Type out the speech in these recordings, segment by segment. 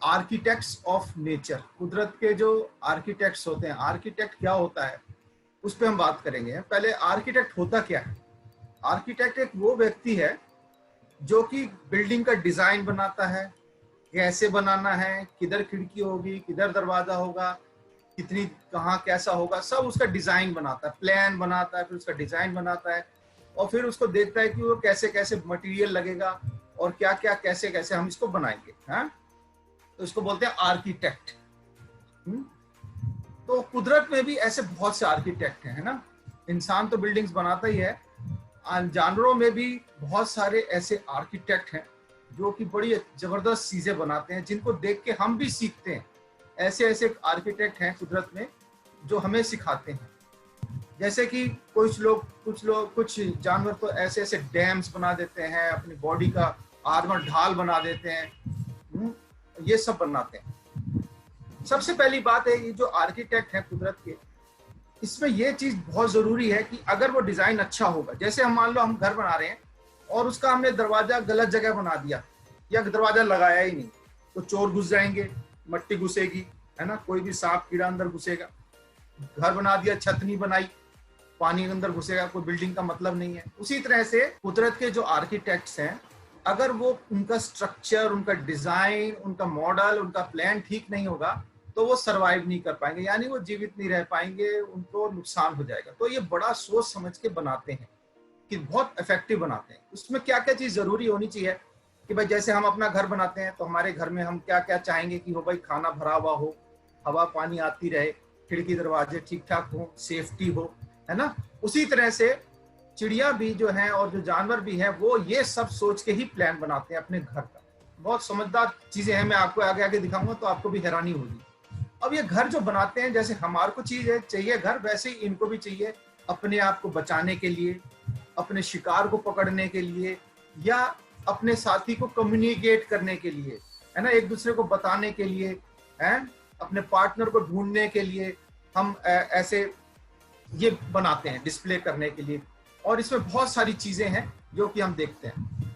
Architects of nature, कुदरत के जो आर्किटेक्ट्स होते हैं, आर्किटेक्ट क्या होता है उस पर हम बात करेंगे। पहले आर्किटेक्ट होता क्या है? आर्किटेक्ट एक वो व्यक्ति है जो कि बिल्डिंग का डिजाइन बनाता है, कैसे बनाना है, किधर खिड़की होगी, किधर दरवाजा होगा, कितनी कहाँ कैसा होगा, सब उसका डिजाइन बनाता है, प्लान बनाता है, फिर उसका डिजाइन बनाता है और फिर उसको देखता है कि वो कैसे कैसे मटेरियल लगेगा और क्या क्या कैसे कैसे हम इसको बनाएंगे। हाँ, तो इसको बोलते हैं आर्किटेक्ट। तो कुदरत में भी ऐसे बहुत से आर्किटेक्ट हैं, है ना। इंसान तो बिल्डिंग्स बनाता ही है, जानवरों में भी बहुत सारे ऐसे आर्किटेक्ट हैं जो कि बड़ी जबरदस्त चीजें बनाते हैं, जिनको देख के हम भी सीखते हैं। ऐसे ऐसे आर्किटेक्ट हैं कुदरत में जो हमें सिखाते हैं। जैसे कि कुछ जानवर तो ऐसे ऐसे डैम्स बना देते हैं, अपनी बॉडी का आर्मर ढाल बना देते हैं, ये सब बनाते हैं। सबसे पहली बात है, ये जो आर्किटेक्ट हैं कुदरत के, इसमें ये चीज बहुत जरूरी है कि अगर वो डिजाइन अच्छा होगा, जैसे हम मान लो हम घर बना रहे हैं और उसका हमने दरवाजा गलत जगह बना दिया या दरवाजा लगाया ही नहीं, तो चोर घुस जाएंगे, मट्टी घुसेगी, है ना, कोई भी सांप कीड़ा अंदर घुसेगा। घर बना दिया, छत नहीं बनाई, पानी अंदर घुसेगा, कोई बिल्डिंग का मतलब नहीं है। उसी तरह से कुदरत के जो आर्किटेक्ट्स हैं, अगर वो उनका स्ट्रक्चर, उनका डिजाइन, उनका मॉडल, उनका प्लान ठीक नहीं होगा तो वो सरवाइव नहीं कर पाएंगे, यानी वो जीवित नहीं रह पाएंगे, उनको नुकसान हो जाएगा। तो ये बड़ा सोच समझ के बनाते हैं कि बहुत इफेक्टिव बनाते हैं। उसमें क्या क्या चीज जरूरी होनी चाहिए कि भाई जैसे हम अपना घर बनाते हैं तो हमारे घर में हम क्या क्या चाहेंगे कि हो भाई, खाना भरा हुआ हो, हवा पानी आती रहे, खिड़की दरवाजे ठीक ठाक हो, सेफ्टी हो, है ना। उसी तरह से चिड़िया भी जो है और जो जानवर भी हैं, वो ये सब सोच के ही प्लान बनाते हैं अपने घर का। बहुत समझदार चीजें हैं, मैं आपको आगे आगे दिखाऊंगा तो आपको भी हैरानी होगी। अब ये घर जो बनाते हैं, जैसे हमारे को चीज चाहिए घर, वैसे ही इनको भी चाहिए अपने आप को बचाने के लिए, अपने शिकार को पकड़ने के लिए, या अपने साथी को कम्युनिकेट करने के लिए, है ना, एक दूसरे को बताने के लिए, है, अपने पार्टनर को ढूंढने के लिए हम ऐसे ये बनाते हैं, डिस्प्ले करने के लिए। और इसमें बहुत सारी चीजें हैं जो कि हम देखते हैं।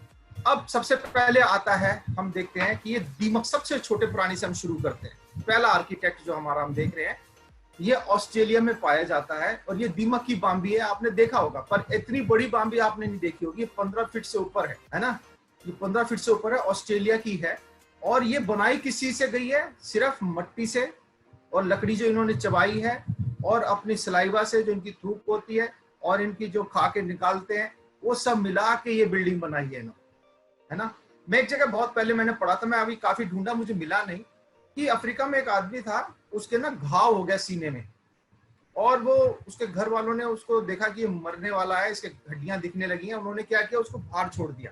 अब सबसे पहले आता है, हम देखते हैं कि ये दीमक, सबसे छोटे प्राणी से हम शुरू करते हैं। पहला आर्किटेक्ट जो हमारा हम देख रहे हैं, ये ऑस्ट्रेलिया में पाया जाता है और ये दीमक की बाम्बी है। आपने देखा होगा, पर इतनी बड़ी बाम्बी आपने नहीं देखी होगी। 15 फीट से ऊपर है ना, ये 15 फीट से ऊपर है, ऑस्ट्रेलिया की है। और ये बनाई किस चीज से गई है? सिर्फ मट्टी से और लकड़ी जो इन्होंने चबाई है और अपनी सलाइवा से जो इनकी थूक होती है और इनकी जो खा के निकालते हैं, वो सब मिला के ये बिल्डिंग बनाई है इन्होंने, है ना। मैं एक जगह बहुत पहले मैंने पढ़ा था, मैं अभी काफी ढूंढा, मुझे मिला नहीं, कि अफ्रीका में एक आदमी था, उसके ना घाव हो गया सीने में, और वो उसके घर वालों ने उसको देखा कि ये मरने वाला है, इसके हड्डियां दिखने लगी हैं। उन्होंने क्या किया, उसको बाहर छोड़ दिया।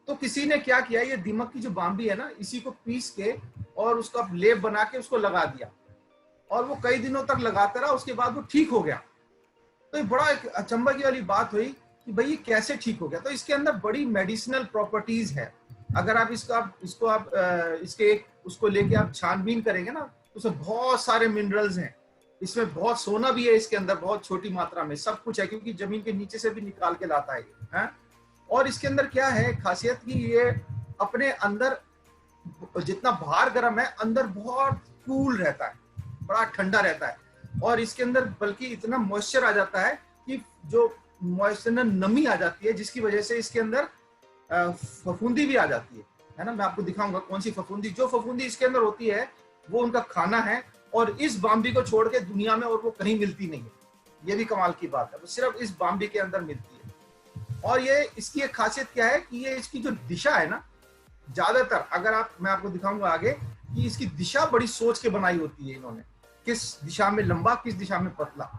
तो किसी ने क्या किया, ये दीमक की जो बाम्बी है ना, इसी को पीस के और उसका लेप बना के उसको लगा दिया, और वो कई दिनों तक लगाता रहा। उसके बाद वो ठीक हो गया। तो ये बड़ा एक अचंभा की वाली बात हुई कि भाई ये कैसे ठीक हो गया। तो इसके अंदर बड़ी मेडिसिनल प्रॉपर्टीज है। अगर आप उसको लेके आप छानबीन करेंगे ना, तो उसमें बहुत सारे मिनरल्स हैं, इसमें बहुत सोना भी है, इसके अंदर बहुत छोटी मात्रा में सब कुछ है, क्योंकि जमीन के नीचे से भी निकाल के लाता है ये। और इसके अंदर क्या है खासियत की, ये अपने अंदर जितना बाहर गर्म है, अंदर बहुत कूल रहता है, बड़ा ठंडा रहता है। और इसके अंदर बल्कि इतना मॉइस्चर आ जाता है कि जो मॉइस्चर नमी आ जाती है, जिसकी वजह से इसके अंदर फफूंदी भी आ जाती है ना। मैं आपको दिखाऊंगा कौन सी फफूंदी। जो फफूंदी इसके अंदर होती है वो उनका खाना है, और इस बाम्बी को छोड़ के दुनिया में और वो कहीं मिलती नहीं है। ये भी कमाल की बात है, वो सिर्फ इस बाम्बी के अंदर मिलती है। और ये इसकी एक खासियत क्या है कि ये इसकी जो दिशा है ना, ज्यादातर अगर मैं आपको दिखाऊंगा आगे कि इसकी दिशा बड़ी सोच के बनाई होती है इन्होंने, किस दिशा में लंबा, किस दिशा में पतला,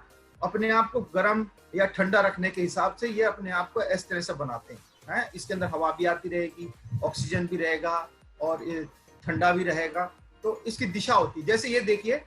अपने आप को गर्म या ठंडा रखने के हिसाब से ये अपने आप को इस तरह से बनाते हैं। इसके अंदर हवा भी आती रहेगी, ऑक्सीजन भी रहेगा और ये ठंडा भी रहेगा। तो इसकी दिशा होती है। जैसे ये देखिए,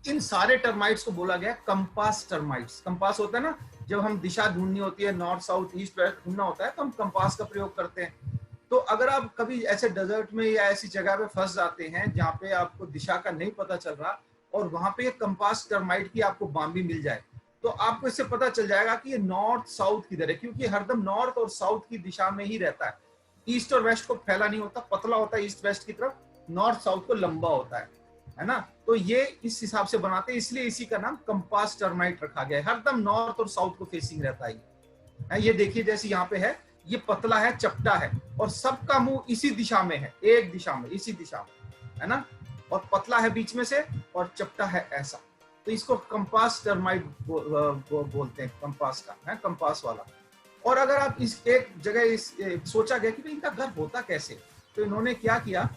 इन सारे टर्माइट्स को बोला गया कंपास टर्माइट्स। कंपास होता है ना, जब हम दिशा ढूंढनी होती है, नॉर्थ साउथ ईस्ट वेस्ट ढूंढना होता है, तो हम कंपास का प्रयोग करते हैं। तो अगर आप कभी ऐसे डेजर्ट में या ऐसी जगह पे फंस जाते हैं जहाँ पे आपको दिशा का नहीं पता चल रहा, और वहां पे एक कंपास टर्माइट की आपको बाम्बी मिल जाए, तो आपको इससे पता चल जाएगा कि ये नॉर्थ साउथ किधर है, क्योंकि हरदम नॉर्थ और साउथ की दिशा में ही रहता है। ईस्ट और वेस्ट को फैला नहीं होता, पतला होता है ईस्ट वेस्ट की तरफ, नॉर्थ साउथ को लंबा होता है ना। तो ये इस हिसाब से बनाते हैं, इसलिए इसी का नाम कंपास टर्माइट रखा गया है। हरदम नॉर्थ और साउथ को फेसिंग रहता है। ये देखिए जैसे यहाँ पे है, ये पतला है, चपटा है, और सबका मुंह इसी दिशा में है, एक दिशा में, इसी दिशा में, है ना। और पतला है बीच में से, और चपटा है ऐसा। तो इसको कंपास टर्माइट बोलते हैं, कंपास का है, कंपास वाला। और अगर आप इस एक जगह सोचा गया कि इनका घर होता कैसे, तो इन्होंने क्या किया,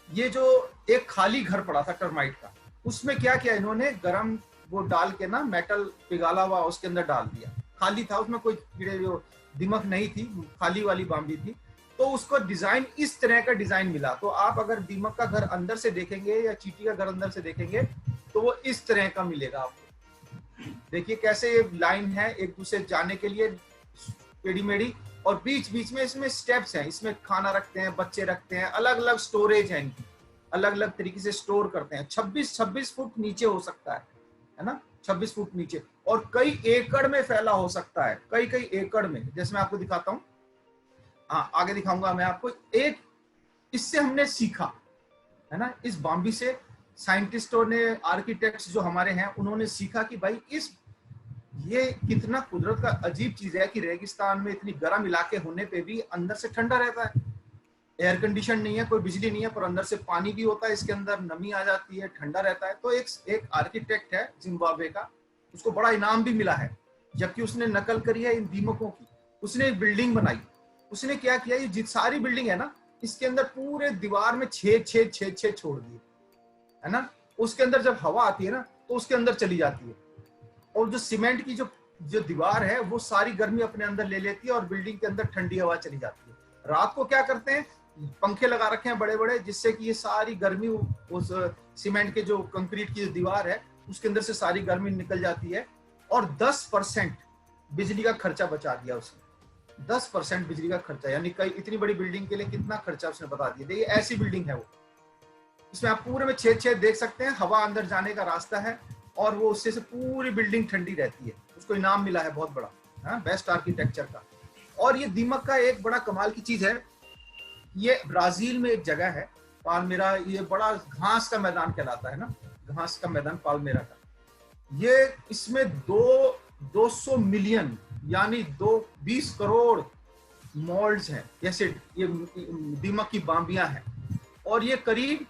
ये जो एक खाली घर पड़ा था टर्माइट का, उसमें क्या किया इन्होंने, गरम वो डाल के ना, मेटल पिघाला हुआ उसके अंदर डाल दिया। खाली था, उसमें कोई कीड़े दिमक नहीं थी, खाली वाली बाम्बी थी। तो उसको डिजाइन इस तरह का डिजाइन मिला। तो आप अगर दीमक का घर अंदर से देखेंगे या चींटी का घर अंदर से देखेंगे तो वो इस तरह का मिलेगा आपको। देखिए कैसे ये लाइन है एक दूसरे जाने के लिए, टेढ़ी मेढ़ी, और बीच बीच में इसमें स्टेप्स हैं, इसमें खाना रखते हैं, बच्चे रखते हैं, अलग अलग स्टोरेज है इनकी, अलग अलग तरीके से स्टोर करते हैं। 26 फुट नीचे हो सकता है ना, 26 फुट नीचे, और कई एकड़ में फैला हो सकता है, कई एकड़ में। जैसे मैं आपको दिखाता हूँ, आगे दिखाऊंगा मैं आपको। एक इससे हमने सीखा है ना, इस बाम्बी से साइंटिस्टों ने, आर्किटेक्ट्स जो हमारे हैं, उन्होंने सीखा कि भाई ये कितना कुदरत का अजीब चीज है कि रेगिस्तान में इतनी गर्म इलाके होने पे भी अंदर से ठंडा रहता है। एयर कंडीशन नहीं है, कोई बिजली नहीं है, पर अंदर से पानी भी होता है, इसके अंदर नमी आ जाती है, ठंडा रहता है। तो एक आर्किटेक्ट है जिम्बाब्वे का, उसको बड़ा इनाम भी मिला है, जबकि उसने नकल करी है इन दीमकों की। उसने एक बिल्डिंग बनाई। उसने क्या किया, ये जित सारी बिल्डिंग है ना, इसके अंदर पूरे दीवार में छेद छोड़ दिए, है ना। उसके अंदर जब हवा आती है ना, तो उसके अंदर चली जाती है, और जो सीमेंट की जो दीवार है, वो सारी गर्मी अपने अंदर ले लेती है, और बिल्डिंग के अंदर ठंडी हवा चली जाती है। रात को क्या करते हैं, पंखे लगा रखे हैं बड़े बड़े, जिससे कि ये सारी गर्मी उस सीमेंट के जो कंक्रीट की जो दीवार है, उसके अंदर से सारी गर्मी निकल जाती है। और 10% बिजली का खर्चा बचा दिया उसने। 10% बिजली का खर्चा, यानी कई इतनी बड़ी बिल्डिंग के लिए कितना खर्चा उसने बता दिया। देखिए ऐसी बिल्डिंग है वो, इसमें आप पूरे में छेद देख सकते हैं, हवा अंदर जाने का रास्ता है, और वो उससे से पूरी बिल्डिंग ठंडी रहती है। उसको इनाम मिला है बहुत बड़ा, बेस्ट आर्किटेक्चर का। और ये दीमक का एक बड़ा कमाल की चीज है, ये ब्राजील में एक जगह है पाल्मेरा, ये बड़ा घास का मैदान कहलाता है ना, घास का मैदान पाल्मेरा का। ये इसमें 200 मिलियन यानी 20 करोड़ मोल्ड्स हैं, जैसे ये दीमक की बाम्बियां हैं। और ये करीब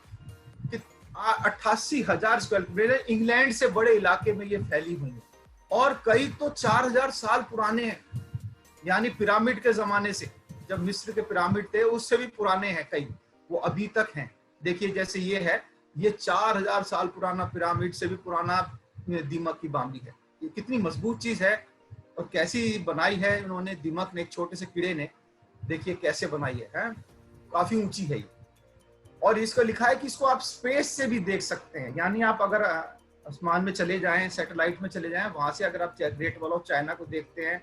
88,000 स्क्वायर मीटर, इंग्लैंड से बड़े इलाके में ये फैली हुई है। और कई तो 4000 साल पुराने हैं, यानी पिरामिड के जमाने से, जब मिस्र के पिरामिड थे उससे भी पुराने हैं कई, वो अभी तक हैं। देखिए जैसे ये है, ये 4000 साल पुराना, पिरामिड से भी पुराना दीमक की बाम्बी है। ये कितनी मजबूत चीज है, और कैसी बनाई है इन्होंने, दीमक ने, एक छोटे से कीड़े ने, देखिए कैसे बनाई है? काफी ऊंची है ये। और इसको लिखा है कि इसको आप स्पेस से भी देख सकते हैं, यानी आप अगर आसमान में चले जाएं, सैटेलाइट में चले जाएं, वहां से अगर आप ग्रेट वॉल ऑफ चाइना को देखते हैं,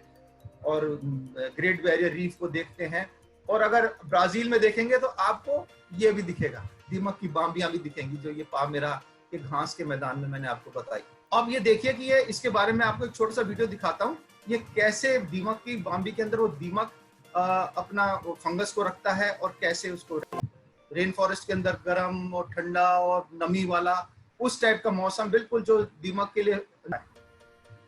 और ग्रेट बैरियर रीफ को देखते हैं, और अगर ब्राजील में देखेंगे तो आपको ये भी दिखेगा, दीमक की बाम्बियां भी दिखेंगी, जो ये पाल्मेरा के घास के मैदान में मैंने आपको बताई। अब ये देखिए कि ये, इसके बारे में आपको एक छोटा सा वीडियो दिखाता हूँ, ये कैसे दीमक की बाम्बी के अंदर वो दीमक अपना फंगस को रखता है, और कैसे उसको रेन फॉरेस्ट के अंदर गर्म और ठंडा और नमी वाला उस टाइप का मौसम, बिल्कुल जो दीमक के लिए।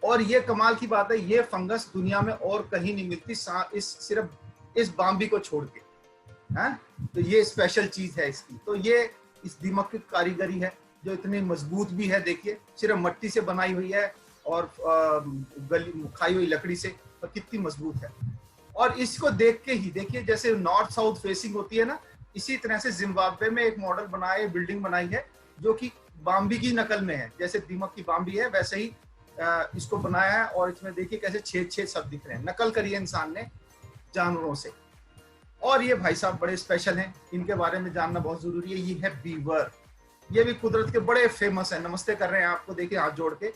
और ये कमाल की बात है, ये फंगस दुनिया में और कहीं नहीं मिलती, सिर्फ इस बाम्बी को छोड़ के, तो ये स्पेशल चीज है इसकी। तो ये इस दीमक की कारीगरी है, जो इतनी मजबूत भी है। देखिए सिर्फ मिट्टी से बनाई हुई है, और गली खाई हुई लकड़ी से, और कितनी मजबूत है। और इसको देख के ही देखिए, जैसे नॉर्थ साउथ फेसिंग होती है ना, इसी तरह से जिम्बाब्वे में एक मॉडल बनाया, बिल्डिंग बनाई है, जो कि बाम्बी की नकल में है। जैसे दीमक की बाम्बी है वैसे ही इसको बनाया है, और इसमें देखिए कैसे छेद सब दिख रहे हैं, नकल करी है इंसान ने जानवरों से। और ये भाई साहब बड़े स्पेशल हैं, इनके बारे में जानना बहुत जरूरी है। ये है बीवर, ये भी कुदरत के बड़े फेमस है। नमस्ते कर रहे हैं आपको, देखिए हाथ जोड़ के।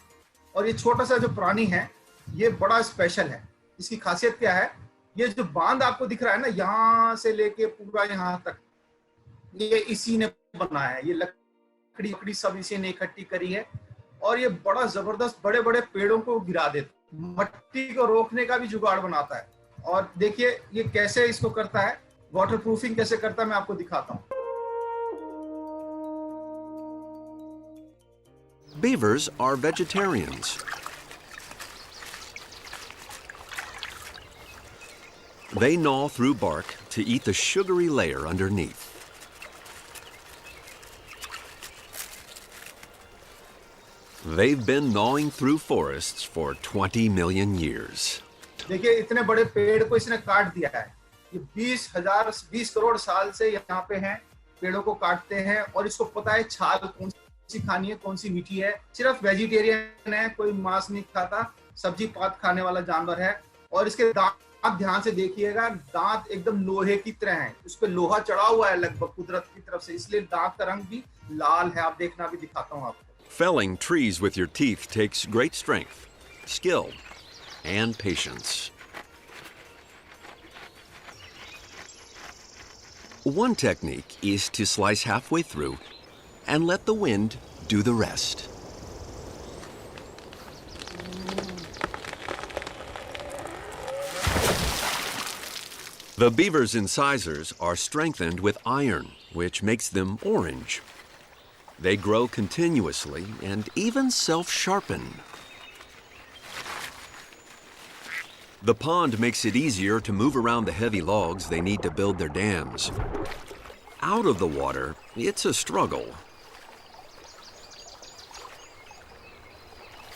और ये छोटा सा जो प्राणी है, ये बड़ा स्पेशल है। इसकी खासियत क्या है, ये जो बांध आपको दिख रहा है ना, यहाँ से लेके पूरा यहाँ तक, ये इसी ने बनाया है। ये लकड़ी सब इसी ने इकट्ठी करी है, और ये बड़ा जबरदस्त बड़े बड़े पेड़ों को गिरा देता, मट्टी को रोकने का भी जुगाड़ बनाता है। और देखिए ये कैसे इसको करता है, वाटर प्रूफिंग कैसे करता है मैं आपको दिखाता हूँ। Beavers are vegetarians. They gnaw through bark to eat the sugary layer underneath. They've been gnawing through forests for 20 million years. देखिए इतने बड़े पेड़ को इसने काट दिया है। ये 20 करोड़ साल से यहाँ पे हैं, पेड़ों को काटते हैं और इसको पता है छाल कौन सी खानी है, कौन सी मीठी है। सिर्फ वेजिटेरियन है, कोई मांस नहीं खाता, सब्जी पात खाने वाला जानवर है। और इसके दांत ध्यान से देखिएगा, दांत एकदम लोहे की तरह हैं, उस पे लोहा चढ़ा हुआ है लगभग कुदरत की तरफ से, इसलिए दांत का रंग भी लाल है। आप देखना, भी दिखाता हूँ आपको। Felling trees with your teeth takes great strength, skill, and patience. One technique is to slice halfway through and let the wind do the rest. The beaver's incisors are strengthened with iron, which makes them orange. They grow continuously and even self-sharpen. The pond makes it easier to move around the heavy logs they need to build their dams. Out of the water, it's a struggle.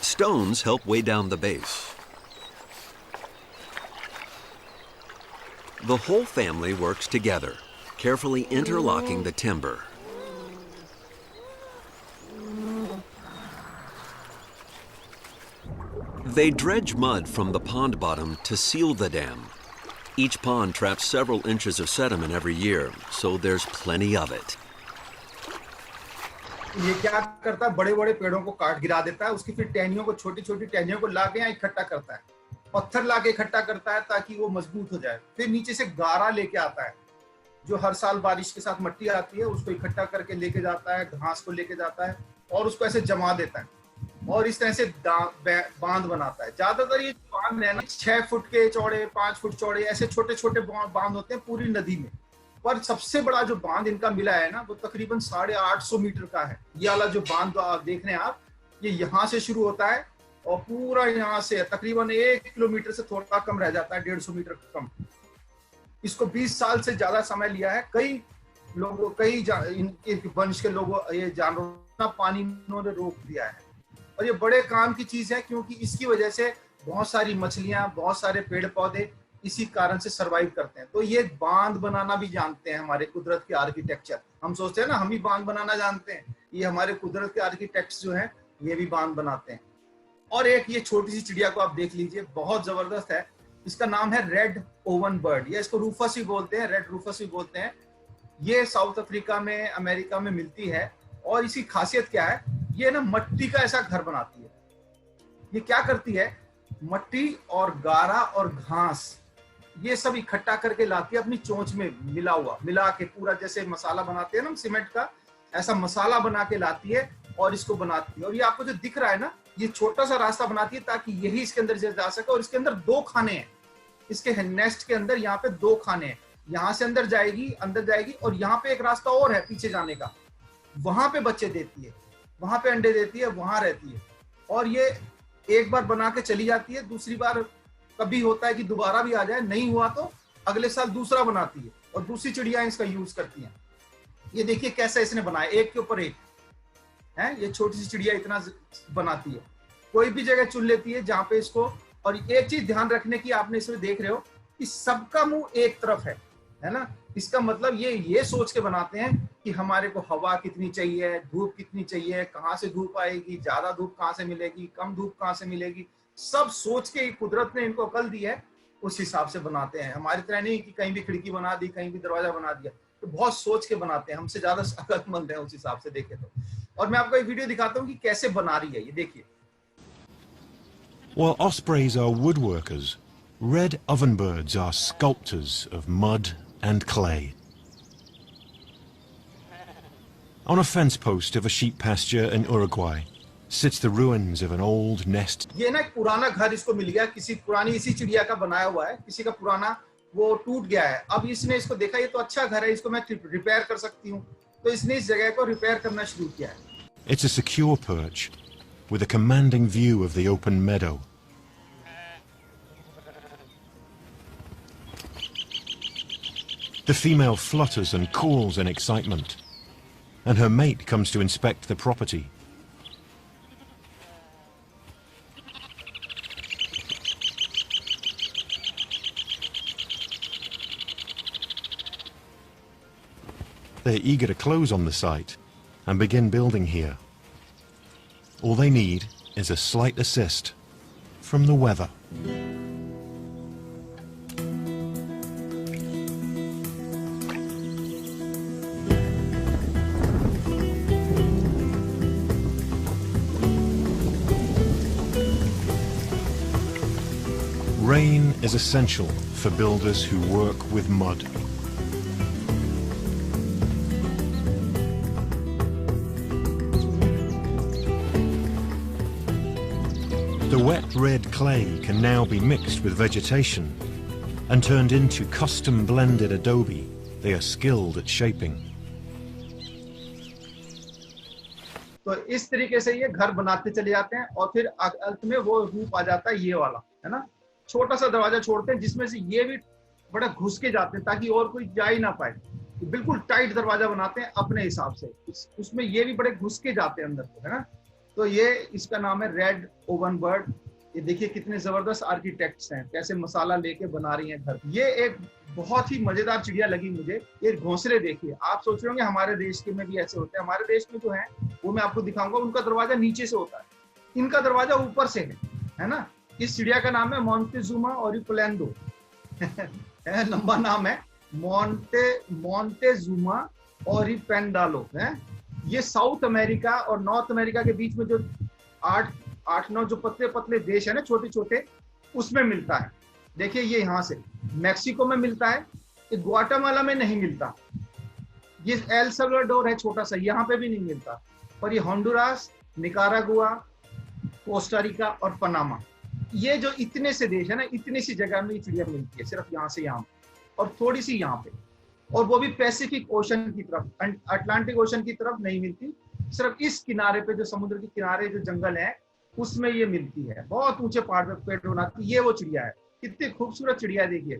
Stones help weigh down the base. The whole family works together, carefully interlocking the timber. They dredge mud from the pond bottom to seal the dam. Each pond traps several inches of sediment every year, so there's plenty of it. ये क्या करता है, बड़े बड़े पेड़ों को काट गिरा देता है, उसकी फिर टहनियों को, छोटी छोटी टहनियों को लाके यहाँ इकट्ठा करता है, पत्थर लाके इकट्ठा करता है ताकि वो मजबूत हो जाए। फिर नीचे से गारा लेके आता है, जो हर साल बारिश के साथ मिट्टी आती है उसको इकट्ठा करके लेके जाता है, घास को लेके जाता है और उसको ऐसे जमा देता है और इस तरह से बांध बनाता है। ज्यादातर ये बांध है ना 6 फुट के चौड़े, 5 फुट चौड़े, ऐसे छोटे छोटे बांध होते हैं पूरी नदी में। पर सबसे बड़ा जो बांध इनका मिला है ना, वो तकरीबन 850 मीटर का है। ये वाला जो बांध आप देख रहे हैं आप, ये यहाँ से शुरू होता है और पूरा यहाँ से तकरीबन 1 किलोमीटर से थोड़ा कम रह जाता है, 150 मीटर कम। इसको 20 साल से ज्यादा समय लिया है। कई लोगों, कई वंश के लोगों, ये जानवरों पानी इन्होंने रोक दिया है और ये बड़े काम की चीज है, क्योंकि इसकी वजह से बहुत सारी मछलियां, बहुत सारे पेड़ पौधे इसी कारण से सरवाइव करते हैं। तो ये बांध बनाना भी जानते हैं हमारे कुदरत के आर्किटेक्चर। हम सोचते हैं ना हम ही बांध बनाना जानते हैं, ये हमारे कुदरत के आर्किटेक्ट्स जो हैं ये भी बांध बनाते हैं। और एक ये छोटी सी चिड़िया को आप देख लीजिए, बहुत जबरदस्त है। इसका नाम है रेड ओवन बर्ड, या इसको रूफस भी बोलते हैं, रेड रूफस भी बोलते हैं। ये साउथ अफ्रीका में, अमेरिका में मिलती है और इसकी खासियत क्या है, ये ना मट्टी का ऐसा घर बनाती है। ये क्या करती है, मट्टी और गारा और घास ये सब इकट्ठा करके लाती है अपनी चोंच में मिला के, पूरा जैसे मसाला बनाते हैं ना सीमेंट का, ऐसा मसाला बना के लाती है और इसको बनाती है। और ये आपको जो दिख रहा है ना, ये छोटा सा रास्ता बनाती है ताकि यही इसके अंदर जा सके। और इसके अंदर 2 खाने हैं, इसके नेस्ट के अंदर यहाँ पे 2 खाने हैं। यहाँ से अंदर जाएगी और यहाँ पे एक रास्ता और है पीछे जाने का, वहां पे बच्चे देती है, वहां पे अंडे देती है, वहां रहती है। और ये एक बार बना के चली जाती है, दूसरी बार कभी होता है कि दोबारा भी आ जाए, नहीं हुआ तो अगले साल दूसरा बनाती है और दूसरी चिड़िया इसका यूज करती हैं। ये देखिए कैसे इसने बनाया, एक के ऊपर एक है। ये छोटी सी चिड़िया इतना बनाती है, कोई भी जगह चुन लेती है जहां पे इसको। और एक चीज ध्यान रखने की, आपने इसमें देख रहे हो कि सबका मुंह एक तरफ है ना। इसका मतलब ये सोच के बनाते हैं कि हमारे को हवा कितनी चाहिए, धूप कितनी चाहिए, कहाँ से धूप आएगी, ज्यादा धूप कहाँ से मिलेगी, कम धूप कहाँ से मिलेगी, सब सोच के कुदरत ने इनको अकल दी है, उस हिसाब से बनाते हैं। हमारी तरह नहीं कि कहीं भी खिड़की बना दी, कहीं भी दरवाजा बना दिया, तो बहुत सोच के बनाते हैं, हमसे ज्यादा अकलमंद है उस हिसाब से देखे तो। और मैं आपको एक वीडियो दिखाता हूँ कि कैसे बना रही है, ये देखिए। While ospreys are woodworkers, red ovenbirds are sculptors of mud and clay. On a fence post of a sheep pasture in Uruguay sits the ruins of an old nest. ये ना एक पुराना घर इसको मिल गया, किसी पुरानी इसी चिड़िया का बनाया हुआ है, किसी का पुराना वो टूट गया है। अब इसने इसको देखा ये तो अच्छा घर है, इसको मैं रिपेयर कर सकती हूँ, तो इसने इस जगह को रिपेयर करना शुरू किया है। It's a secure perch with a commanding view of the open meadow. The female flutters and calls in excitement, and her mate comes to inspect the property. They're eager to close on the site and begin building here. All they need is a slight assist from the weather. Rain is essential for builders who work with mud. The wet red clay can now be mixed with vegetation and turned into custom blended adobe they are skilled at shaping. तो इस तरीके से ये घर बनाते चले जाते हैं और फिर अंत में वो रूप आ जाता है ये वाला, है ना। छोटा सा दरवाजा छोड़ते हैं जिसमें से ये भी बड़ा घुस के जाते हैं ताकि और कोई जा ही ना पाए। बिल्कुल टाइट दरवाजा बनाते हैं अपने हिसाब से, उसमें ये भी बड़े घुस के जाते हैं अंदर को, है ना। तो ये इसका नाम है रेड ओवन बर्ड। ये देखिए कितने जबरदस्त आर्किटेक्ट्स हैं, कैसे मसाला लेके बना रही हैं घर। ये एक बहुत ही मजेदार चिड़िया लगी मुझे। ये घोंसले देखिए, आप सोच रहे होंगे हमारे देश के में भी ऐसे होते हैं। हमारे देश में जो है वो मैं आपको दिखाऊंगा, उनका दरवाजा नीचे से होता है, इनका दरवाजा ऊपर से है ना। इस चिड़िया का नाम है मोंटेजुमा ओरिकुलेंडो लंबा नाम है मोंटेजुमा ओरिपेंडालो है। ये साउथ अमेरिका और नॉर्थ अमेरिका के बीच में जो 8-9 जो पतले पतले देश है ना, छोटे छोटे, उसमें मिलता है। देखिए ये यहाँ से मैक्सिको में मिलता है, ये ग्वाटेमाला में नहीं मिलता। ये एल साल्वाडोर है छोटा सा, यहाँ पे भी नहीं मिलता। और ये होंडुरास, निकारागुआ, कोस्टारिका और पनामा, ये जो इतने से देश है ना, इतनी सी जगह में ये चिड़िया मिलती है, सिर्फ यहाँ से यहाँ और थोड़ी सी यहाँ पे, और वो भी पैसिफिक ओशन की तरफ, अटलांटिक ओशन की तरफ नहीं मिलती। सिर्फ इस किनारे पे, जो समुद्र के किनारे जो जंगल है उसमें ये मिलती है। बहुत ऊंचे पहाड़ पे पेड़ बनाती है। ये वो चिड़िया है, कितनी खूबसूरत चिड़िया देखिए,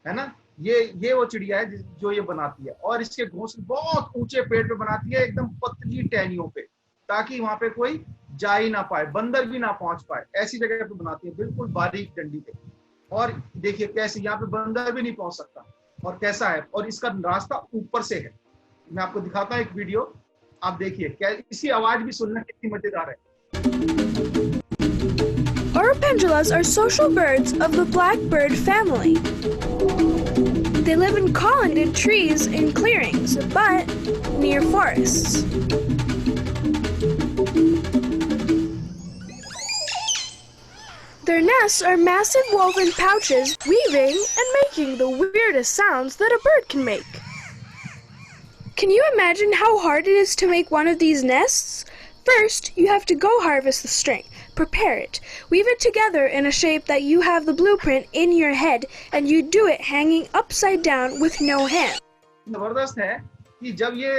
है ना। ये वो चिड़िया है जो ये बनाती है, और इसके घोंसले बहुत ऊंचे पेड़ पे बनाती है, एकदम पतली टहनियों पे, ताकि वहां पे कोई जा ही ना पाए, बंदर भी ना पहुंच पाए, ऐसी जगह पे बनाती है, बिल्कुल बारीक डंडी पे। और देखिए कैसे यहाँ पे बंदर भी नहीं पहुंच सकता, और कैसा है, और इसका रास्ता ऊपर से है। मैं आपको दिखाता हूँ एक वीडियो, आप देखिए क्या, इसी आवाज भी सुनना कितनी मजेदार है। Oropendulas are social birds of the blackbird family. They live in colonnaded trees in clearings, but near forests. Their nests are massive woven pouches, weaving and making the weirdest sounds that a bird can make. Can you imagine how hard it is to make one of these nests? First, you have to go harvest the string, prepare it, weave it together in a shape that you have the blueprint in your head, and you do it hanging upside down with no hand. जबरदस्त है कि जब ये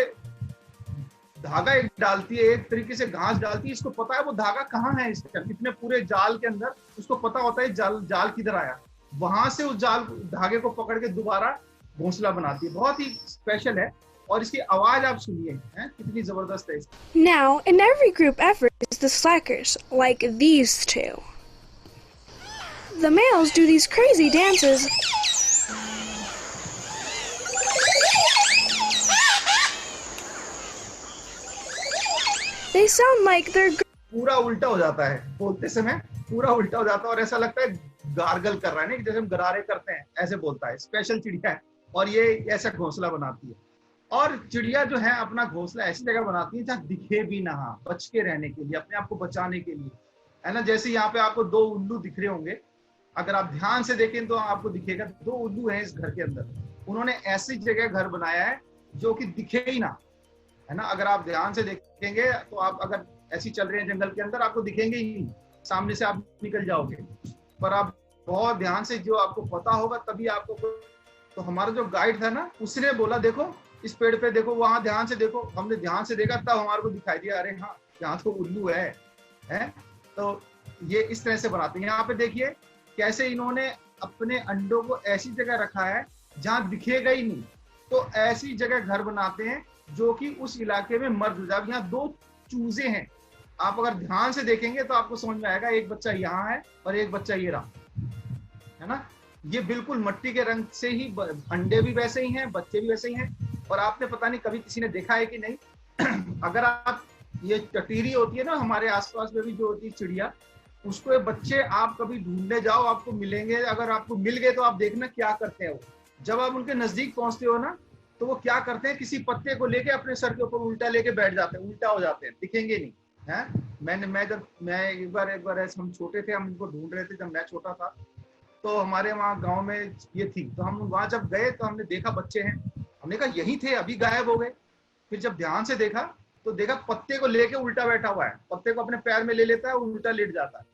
धागा एक डालती है, एक तरीके से घास डालती है, इसको पता है वो धागा कहाँ है, इसके इतने पूरे जाल के अंदर उसको पता होता है जाल किधर आया, वहां से उस धागे को पकड़ के दोबारा घोंसला बनाती है। बहुत ही स्पेशल है, और इसकी आवाज आप सुनिए, कितनी जबरदस्त है। Now, in every group effort is the slackers, like these two. The males do these crazy dances they sound like they're पूरा उल्टा हो जाता है बोलते समय, पूरा उल्टा हो जाता है, और ऐसा लगता है गार्गल कर रहा है, जैसे हम गरारे करते हैं ऐसे बोलता है। स्पेशल चिड़िया है, और ये ऐसा घोंसला बनाती है। और चिड़िया जो है अपना घोंसला ऐसी जगह बनाती है जहाँ दिखे भी ना, बच के रहने के लिए, अपने आप को बचाने के लिए, है ना। जैसे यहाँ पे आपको 2 उल्लू दिख रहे होंगे, अगर आप ध्यान से देखें तो आपको दिखेगा 2 उल्लू हैं इस घर के अंदर। उन्होंने ऐसी जगह घर बनाया है जो कि दिखे ही ना, है ना। अगर आप ध्यान से देखेंगे तो आप अगर ऐसी चल रहे हैं जंगल के अंदर, आपको दिखेंगे ही नहीं, सामने से आप निकल जाओगे। पर आप बहुत ध्यान से, जो आपको पता होगा तभी आपको तो हमारा जो गाइड था ना, उसने बोला देखो इस पेड़ पे देखो, वहां ध्यान से देखो। हमने ध्यान से देखा तब हमारे को दिखाई दिया, अरे हाँ यहाँ तो उल्लू है। तो ये इस तरह से बनाते हैं। यहाँ पे देखिए कैसे इन्होंने अपने अंडों को ऐसी जगह रखा है जहाँ दिखेगा ही नहीं। तो ऐसी जगह घर बनाते हैं जो कि उस इलाके में मर्द हो जाए। यहाँ 2 चूजे हैं, आप अगर ध्यान से देखेंगे तो आपको समझ में आएगा, एक बच्चा यहाँ है और एक बच्चा ये रहा, है ना। ये बिल्कुल मट्टी के रंग से ही, अंडे भी वैसे ही हैं, बच्चे भी वैसे ही हैं। और आपने पता नहीं कभी किसी ने देखा है कि नहीं अगर आप, ये टटीरी होती है ना हमारे आसपास में भी जो होती है चिड़िया, उसको ये बच्चे आप कभी ढूंढने जाओ आपको मिलेंगे। अगर आपको मिल गए तो आप देखना क्या करते हैं वो। जब आप उनके नजदीक पहुंचते हो ना, तो वो क्या करते हैं, किसी पत्ते को लेके अपने सर के ऊपर उल्टा लेके बैठ जाते हैं, उल्टा हो जाते हैं, दिखेंगे नहीं है। मैं एक बार ऐसे, हम छोटे थे, हम इनको ढूंढ रहे थे जब मैं छोटा था, तो हमारे वहाँ गांव में ये थी। तो हम वहां जब गए तो हमने देखा बच्चे हैं, हमने कहा यही थे, अभी गायब हो गए। फिर जब ध्यान से देखा तो देखा पत्ते को लेके उल्टा बैठा हुआ है, पत्ते को अपने पैर में ले लेता है, उल्टा लेट जाता है।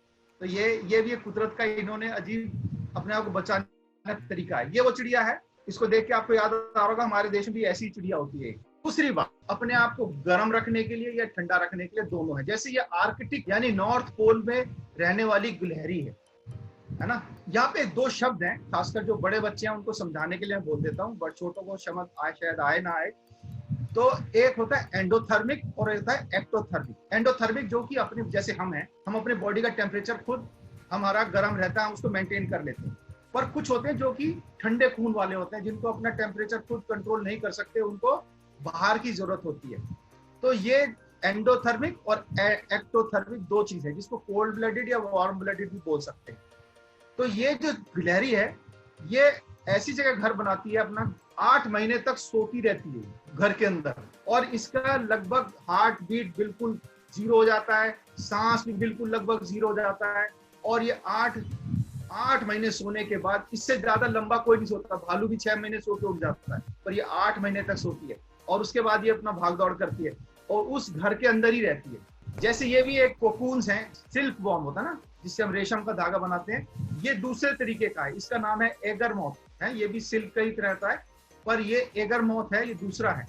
तो ये भी एक कुदरत का इन्होंने अजीब अपने आप को बचाने का तरीका है। ये वो चिड़िया है, इसको देख के आपको याद आ रहा होगा हमारे देश में भी ऐसी चिड़िया होती है। दूसरी बात, अपने आप को गर्म रखने के लिए या ठंडा रखने के लिए दोनों है। जैसे ये आर्कटिक यानी नॉर्थ पोल में रहने वाली गिलहरी है ना। यहाँ पे 2 शब्द हैं, खासकर जो बड़े बच्चे हैं उनको समझाने के लिए मैं बोल देता हूँ, बट छोटों को समझ आए शायद आए ना आए। तो एक होता है एंडोथर्मिक और एक होता है एक्टोथर्मिक। एंडोथर्मिक जो कि अपने, जैसे हम हैं, हम अपने बॉडी का टेम्परेचर खुद हमारा गर्म रहता है, हम उसको मेंटेन कर लेते हैं। पर कुछ होते हैं जो कि ठंडे खून वाले होते हैं, जिनको अपना टेम्परेचर खुद कंट्रोल नहीं कर सकते, उनको बाहर की जरूरत होती है। तो ये एंडोथर्मिक और एक्टोथर्मिक 2 चीज है, जिसको कोल्ड ब्लडेड या वार्म ब्लडेड भी बोल सकते हैं। तो ये जो गिलहरी है, ये ऐसी जगह घर बनाती है, अपना 8 महीने तक सोती रहती है घर के अंदर, और इसका लगभग हार्ट बीट बिल्कुल 0 हो जाता है, सांस भी बिल्कुल लगभग 0 हो जाता है। और ये 8 महीने सोने के बाद, इससे ज्यादा लंबा कोई नहीं सोता। भालू भी 6 महीने सो के उठ जाता है, पर ये 8 महीने तक सोती है, और उसके बाद ये अपना भाग दौड़ करती है और उस घर के अंदर ही रहती है। जैसे ये भी एक कोकून्स है, सिल्क वॉर्म होता है ना, जिससे हम रेशम का धागा बनाते हैं। ये दूसरे तरीके का है, इसका नाम है एगर मॉथ है। ये भी सिल्क का ही रहता है, पर ये एगर मॉथ है, ये दूसरा है।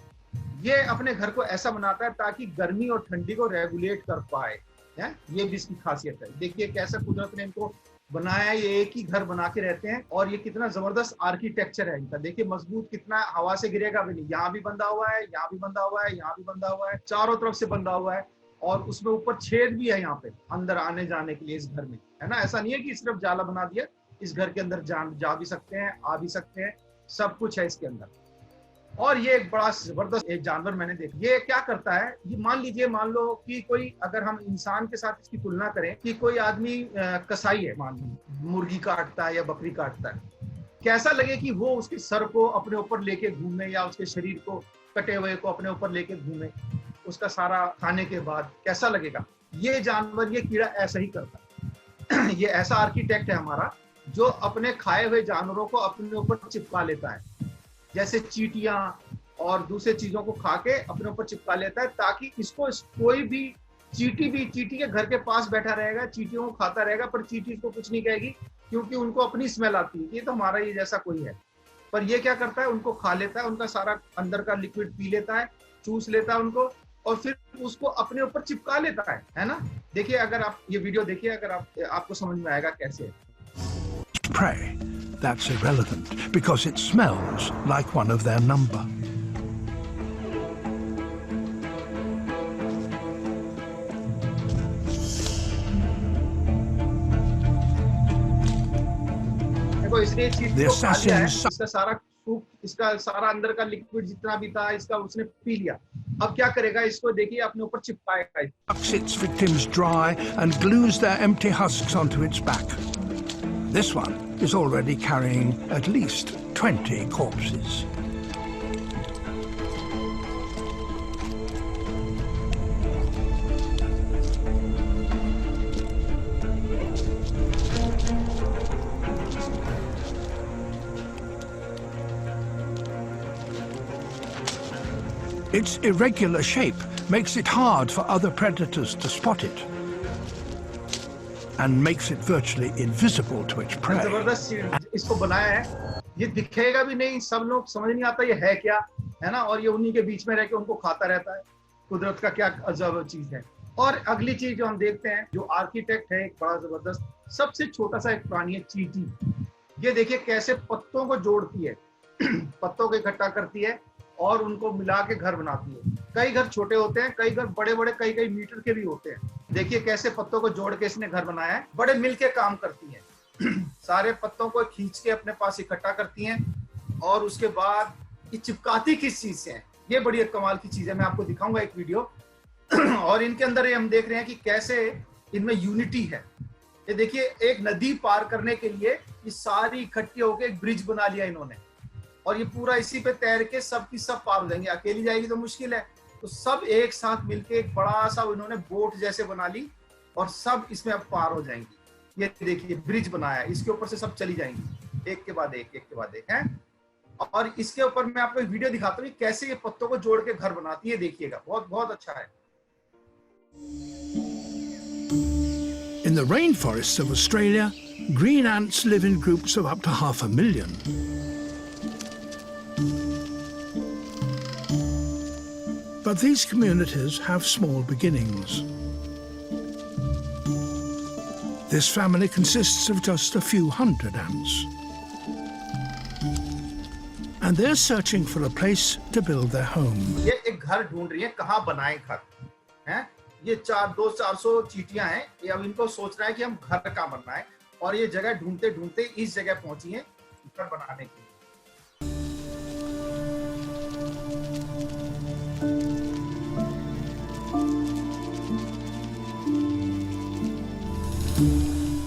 ये अपने घर को ऐसा बनाता है ताकि गर्मी और ठंडी को रेगुलेट कर पाए, है। ये भी इसकी खासियत है। देखिए कैसा कुदरत ने इनको बनाया है, ये एक ही घर बना के रहते हैं। और ये कितना जबरदस्त आर्किटेक्चर है इनका, देखिए मजबूत कितना, हवा से गिरेगा भी नहीं। यहाँ भी बंधा हुआ है, यहाँ भी बंधा हुआ है, यहाँ भी बंधा हुआ है, चारों तरफ से बंधा हुआ है। और उसमें ऊपर छेद भी है यहाँ पे अंदर आने जाने के लिए इस घर में, है ना। ऐसा नहीं है कि सिर्फ जाला बना दिया, इस घर के अंदर जा भी सकते हैं, आ भी सकते हैं, सब कुछ है इसके अंदर। और ये एक बड़ा जबरदस्त एक जानवर मैंने देखा। ये क्या करता है, ये मान लो कि कोई, अगर हम इंसान के साथ इसकी तुलना करें कि कोई आदमी कसाई है, मान लो मुर्गी काटता है या बकरी काटता है, कैसा लगे कि वो उसके सर को अपने ऊपर लेके घूमे या उसके शरीर को कटे हुए को अपने ऊपर लेके घूमे, उसका सारा खाने के बाद कैसा लगेगा। ये जानवर, ये कीड़ा ऐसा ही करता है। ये ऐसा आर्किटेक्ट है हमारा, जो अपने खाए हुए जानवरों को अपने ऊपर चिपका लेता है। जैसे चींटियां और दूसरे चीजों को खा के अपने ऊपर चिपका लेता है, ताकि इसको कोई भी चींटी के घर के पास बैठा रहेगा, चींटियों को खाता रहेगा, पर चींटी इसको कुछ नहीं कहेगी, क्योंकि उनको अपनी स्मेल आती है, ये तो हमारा ही जैसा कोई है। पर ये क्या करता है, उनको खा लेता है, उनका सारा अंदर का लिक्विड पी लेता है, चूस लेता है उनको, और फिर उसको अपने ऊपर चिपका लेता है ना। देखिए, अगर आप ये वीडियो देखिए, अगर आपको समझ में आएगा कैसे। Prey. That's irrelevant because it smells like one of their number. देखो, इसने चीज The को खा लिया है, assassins इसका सारा अंदर का लिक्विड जितना भी था, इसका उसने पी लिया। अब क्या करेगा, इसको देखिए अपने ऊपर चिपकाएगा। sucks its victims dry and glues their empty husks onto its back. This one is already carrying at least 20 corpses. Its irregular shape makes it hard for other predators to spot it, and makes it virtually invisible to its prey. जबरदस्त इसको बनाया है, ये दिखेगा भी नहीं, सब लोग समझ नहीं आता ये है क्या, है ना, और ये उन्हीं के बीच में रह के उनको खाता रहता है। कुदरत का क्या अजब चीज है। और अगली चीज जो हम देखते हैं, जो आर्किटेक्ट है एक बड़ा जबरदस्त, सबसे छोटा सा एक प्राणी है चींटी। ये देखिए कैसे पत्तों को जोड़ती है पत्तों को इकट्ठा करती है और उनको मिला के घर बनाती है। कई घर छोटे होते हैं, कई घर बड़े बड़े कई कई मीटर के भी होते हैं। देखिए कैसे पत्तों को जोड़ के इसने घर बनाया है। बड़े मिलके काम करती है सारे पत्तों को खींच के अपने पास इकट्ठा करती हैं और उसके बाद ये चिपकाती किस चीज से है, ये बड़ी एक कमाल की चीज है। मैं आपको दिखाऊंगा एक वीडियो और इनके अंदर ये हम देख रहे हैं कि कैसे इनमें यूनिटी है। ये देखिए एक नदी पार करने के लिए ये सारी इकट्ठी होकर एक ब्रिज बना लिया इन्होंने, और ये पूरा इसी पे तैर के सब की सब पार हो जाएंगे। अकेली जाएगी तो मुश्किल है, तो सब एक साथ मिलके एक बड़ा सा इन्होंने बोट जैसे बना ली और सब इसमें अब पार हो जाएंगी। ये देखिए ब्रिज बनाया है, इसके ऊपर से सब चली जाएंगी एक के बाद एक है। और इसके ऊपर मैं आपको एक वीडियो दिखाता हूँ कैसे ये पत्तों को जोड़ के घर बनाती है। देखिएगा, बहुत बहुत अच्छा है। In the rainforests of Australia, green ants live in groups of up to 500,000. But these communities have small beginnings. This family consists of just a few hundred ants. And they're searching for a place to build their home. ये एक घर ढूंढ रही है, कहाँ बनाएं घर, हैं? ये 400 चींटियां हैं, ये अब इनको सोच रहा है कि हम घर कहाँ बनना है, और ये जगह ढूंढते ढूंढते इस जगह पहुंची है घर बनाने के लिए।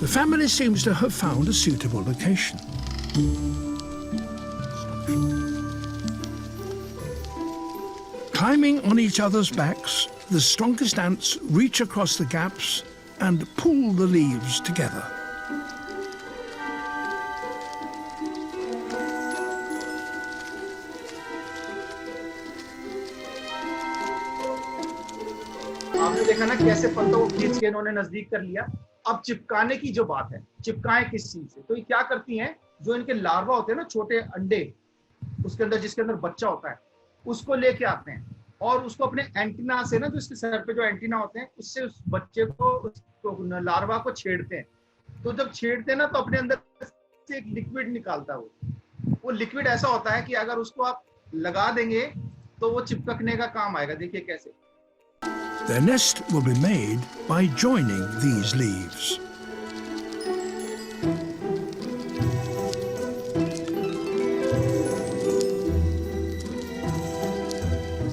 The family seems to have found a suitable location. Climbing on each other's backs, the strongest ants reach across the gaps and pull the leaves together. आपने देखा ना कैसे पत्तों को खींच के इन्होंने नजदीक कर लिया। अब चिपकाने की जो बात है, चिपकाएं किस चीज से, तो ये क्या करती हैं, जो इनके लार्वा होते हैं ना, छोटे अंडे, उसके अंदर जिसके अंदर बच्चा होता है, उसको लेके आते हैं और उसको अपने एंटीना से ना, जो इसके सर पे जो एंटीना होते हैं, उससे उस बच्चे को, उस लार्वा को छेड़ते हैं। तो जब छेड़ते हैं ना, तो अपने अंदर से एक लिक्विड निकालता है। वो लिक्विड ऐसा होता है कि अगर उसको आप लगा देंगे तो वो चिपकने का काम आएगा। देखिए कैसे। Their nest will be made by joining these leaves.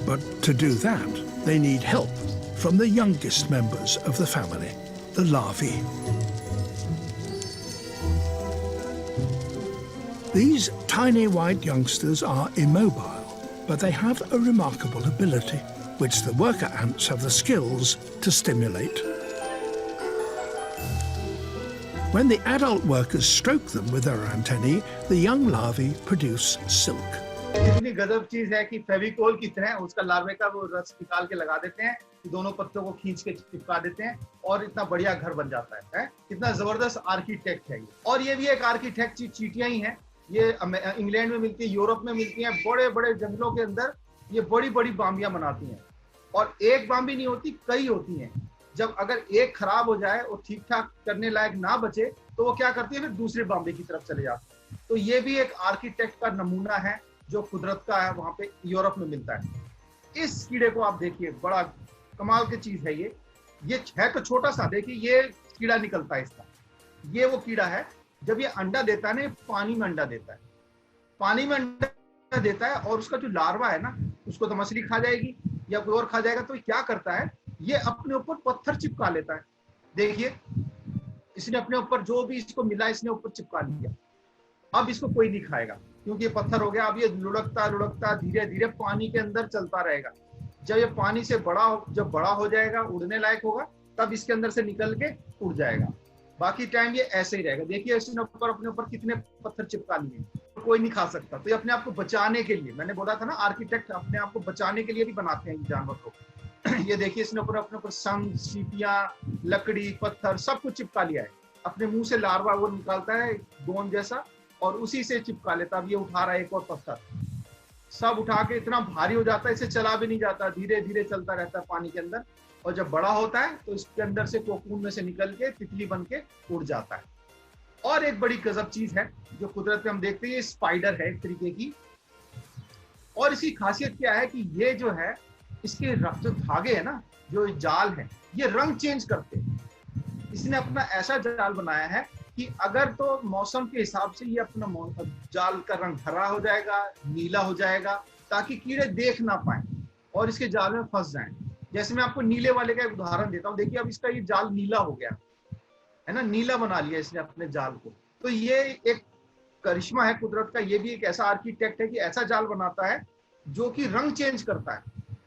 But to do that, they need help from the youngest members of the family, the larvae. These tiny white youngsters are immobile, but they have a remarkable ability, which the worker ants have the skills to stimulate. When the adult workers stroke them with their antennae, the young larvae produce silk. इतनी गजब चीज है कि फेविकोल की तरह उसका लार्वे का वो रस निकाल के लगा देते हैं, दोनों पत्तों को खींच के चिपका देते हैं और इतना बढ़िया घर बन जाता है? कितना जबरदस्त आर्किटेक्ट है ये। और ये भी एक आर्किटेक्ट चींटियां ही हैं। ये इंग्लैंड में मिलती है, यूरोप में मिलती हैं, बड़े बड़े जंगलों के अंदर ये बड़ी बड़ी बाम्बियां बनाती हैं। और एक बाम्बी नहीं होती, कई होती हैं। जब अगर एक खराब हो जाए और ठीक ठाक करने लायक ना बचे, तो वो क्या करती है, फिर दूसरे बाम्बे की तरफ चले जाते हैं। तो ये भी एक आर्किटेक्ट का नमूना है जो कुदरत का है, वहां पे यूरोप में मिलता है। इस कीड़े को आप देखिए, बड़ा कमाल की चीज है ये है तो छोटा सा। देखिए ये कीड़ा निकलता है इसका, ये वो कीड़ा है। जब ये अंडा देता है ना, पानी में अंडा देता है, पानी में अंडा देता है, और उसका जो लार्वा है ना, उसको तो मछली खा जाएगी या कोई और खा जाएगा। तो क्या करता है, ये अपने ऊपर पत्थर चिपका लेता है। देखिए इसने अपने ऊपर जो भी इसको मिला, इसने ऊपर चिपका लिया। अब इसको कोई नहीं खाएगा क्योंकि ये पत्थर हो गया। अब ये लुढ़कता लुढ़कता धीरे धीरे पानी के अंदर चलता रहेगा। जब ये पानी से जब बड़ा हो जाएगा, उड़ने लायक होगा, तब इसके अंदर से निकल के उड़ जाएगा। बाकी टाइम ये ऐसे ही रहेगा। देखिए इसने अपने ऊपर कितने पत्थर चिपका लिए, कोई नहीं खा सकता। तो ये अपने आप को बचाने के लिए, मैंने बोला था ना, आर्किटेक्ट अपने आप को बचाने के लिए भी बनाते हैं जानवर को। ये देखिए इसने अपने ऊपर संग, सीपियां, लकड़ी, पत्थर सब कुछ चिपका लिया है। अपने मुंह से लार्वा वो निकालता है, गोंद जैसा, और उसी से चिपका लेता। अब ये उठा रहा है एक और पत्थर, सब उठा के इतना भारी हो जाता है, इसे चला भी नहीं जाता, धीरे धीरे चलता रहता है पानी के अंदर। और जब बड़ा होता है तो इसके अंदर से कोकून में से निकल के तितली बन के उड़ जाता है। और एक बड़ी गजब चीज है जो कुदरत में हम देखते हैं, ये स्पाइडर है एक तरीके की। और इसकी खासियत क्या है कि ये जो है, इसके जो धागे है ना, जो जाल है, ये रंग चेंज करते हैं। इसने अपना ऐसा जाल बनाया है कि अगर तो मौसम के हिसाब से ये अपना जाल का रंग हरा हो जाएगा, नीला हो जाएगा, ताकि कीड़े देख ना पाए और इसके जाल में फंस जाएं। जैसे मैं आपको नीले वाले का एक उदाहरण देता हूँ, देखिए अब इसका ये जाल नीला हो गया है ना, नीला बना लिया इसने अपने जाल को। तो ये एक करिश्मा है कुदरत का। ये भी एक ऐसा आर्किटेक्ट है कि ऐसा जाल बनाता है जो कि रंग चेंज करता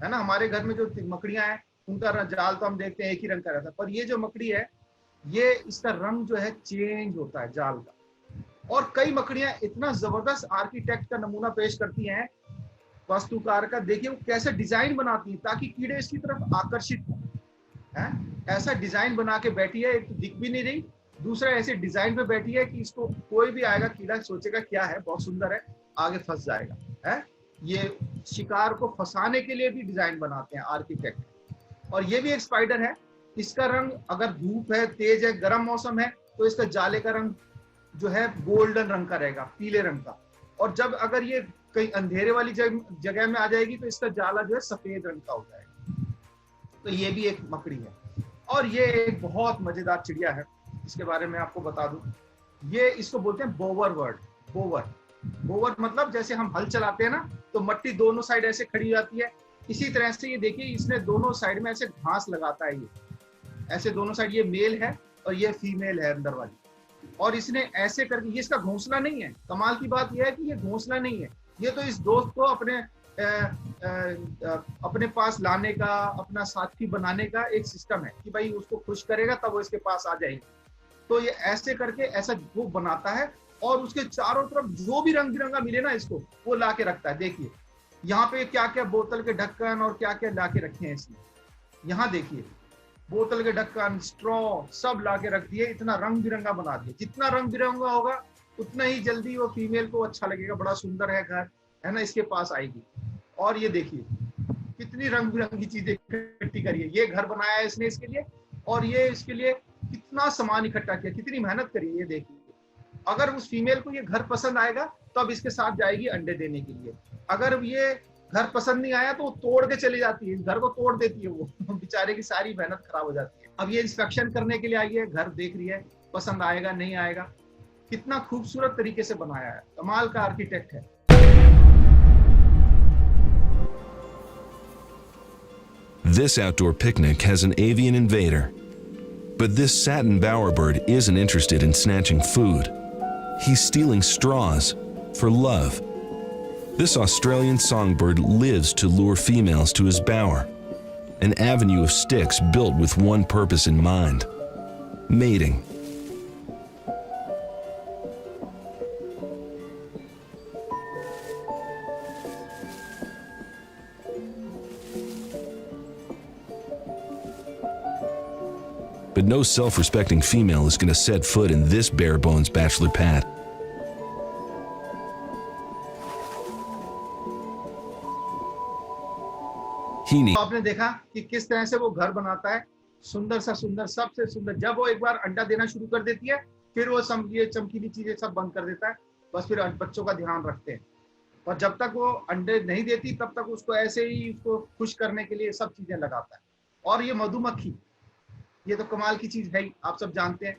है ना। हमारे घर में जो मकड़ियां हैं उनका जाल तो हम देखते हैं एक ही रंग का रहता है, पर ये जो मकड़ी है, ये इसका रंग जो है चेंज होता है जाल का। और कई मकड़ियां इतना जबरदस्त आर्किटेक्ट का नमूना पेश करती हैं, वास्तुकार का। देखिए वो कैसे डिजाइन बनाती है ताकि कीड़े इसकी तरफ आकर्षित हो। ऐसा डिजाइन बना के बैठी है, एक तो दिख भी नहीं रही, दूसरा ऐसे डिजाइन पे बैठी है कि इसको कोई भी आएगा कीड़ा सोचेगा क्या है, बहुत सुंदर है, आगे फंस जाएगा। है ये शिकार को फंसाने के लिए भी डिजाइन बनाते हैं आर्किटेक्ट। और ये भी एक स्पाइडर है। इसका रंग, अगर धूप है, तेज है, गर्म मौसम है, तो इसका जाले का रंग जो है गोल्डन रंग का रहेगा, पीले रंग का। और जब अगर ये कहीं अंधेरे वाली जगह में आ जाएगी तो इसका जाला जो है सफेद रंग का हो जाएगा। तो ये भी एक मकड़ी है। और ये एक बहुत मजेदार चिड़िया है, इसके बारे में आपको बता दूं। ये इसको बोलते हैं बोवर बर्ड। बोवर मतलब जैसे हम हल चलाते हैं ना, तो मट्टी दोनों साइड ऐसे खड़ी जाती है, इसी तरह से ये देखिए इसने दोनों साइड में ऐसे घास लगाता है। ये ऐसे दोनों साइड, ये मेल है और ये फीमेल है अंदर वाली। और इसने ऐसे करके, ये इसका घोंसला नहीं है। कमाल की बात यह है कि ये घोंसला नहीं है, ये तो इस दोस्त को अपने पास लाने का, अपना साथी बनाने का एक सिस्टम है कि भाई उसको खुश करेगा तब वो इसके पास आ जाएगी। तो ये ऐसे करके ऐसा वो बनाता है और उसके चारों तरफ जो भी रंग बिरंगा मिले ना इसको, वो ला के रखता है। देखिए यहाँ पे क्या क्या बोतल के ढक्कन और क्या क्या ला के रखे हैं इसने। यहाँ देखिए बोतल के ढक्कन, स्ट्रॉ सब ला के रख दिए, इतना रंग बिरंगा बना दिया। जितना रंग बिरंगा होगा उतना ही जल्दी वो फीमेल को अच्छा लगेगा, बड़ा सुंदर है घर, है ना, इसके पास आएगी। और ये देखिए कितनी रंग बिरंगी चीजें इकट्ठी करी है। ये घर बनाया है इसने इसके लिए, और ये इसके लिए कितना सामान इकट्ठा किया, कितनी मेहनत करी है। ये देखिए, अगर उस फीमेल को ये घर पसंद आएगा तो अब इसके साथ जाएगी अंडे देने के लिए। अगर ये घर पसंद नहीं आया तो वो तोड़ के चली जाती है, घर को तोड़ देती है, वो बेचारे की सारी मेहनत खराब हो जाती है। अब ये इंस्पेक्शन करने के लिए आई है, घर देख रही है, पसंद आएगा नहीं आएगा। कितना खूबसूरत तरीके से बनाया है, कमाल का आर्किटेक्ट है। This outdoor picnic has an avian invader, but this satin bowerbird isn't interested in snatching food. He's stealing straws for love. This Australian songbird lives to lure females to his bower, an avenue of sticks built with one purpose in mind: mating. But no self-respecting female is going to set foot in this bare-bones bachelor pad. आपने देखा कि किस तरह से वो घर बनाता है, सुंदर सा सुंदर, सबसे सुंदर। जब वो एक बार अंडा देना शुरू कर देती है, फिर वो ये चमकीली चीजें सब बंद कर देता है, बस फिर बच्चों का ध्यान रखते हैं। और जब तक वो अंडे नहीं देती तब तक उसको ऐसे ही उसको खुश करने के लिए सब चीजें लगाता है। और ये मधुमक्खी, ये तो कमाल की चीज है ही, आप सब जानते हैं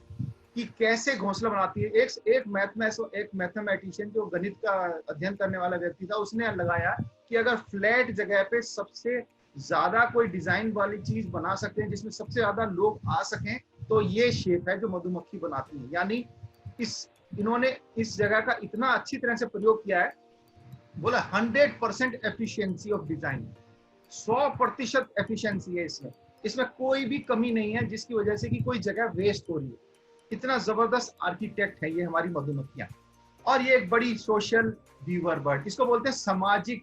कि कैसे घोंसला बनाती है। एक मैथमेटिशियन जो गणित का अध्ययन करने वाला व्यक्ति था, उसने लगाया कि अगर फ्लैट जगह पे सबसे ज्यादा कोई डिजाइन वाली चीज बना सकते हैं जिसमें सबसे ज्यादा लोग आ सकें, तो ये शेप है जो मधुमक्खी बनाती है। यानी इन्होंने इस जगह का इतना अच्छी तरह से प्रयोग किया है, बोला 100% एफिशिएंसी ऑफ डिजाइन, 100% एफिशिएंसी है इसमें कोई भी कमी नहीं है जिसकी वजह से कि कोई जगह वेस्ट हो रही है। इतना जबरदस्त आर्किटेक्ट है ये हमारी मधुमक्खियां। और ये एक बड़ी सोशल वीवर बर्ड, इसको बोलते हैं सामाजिक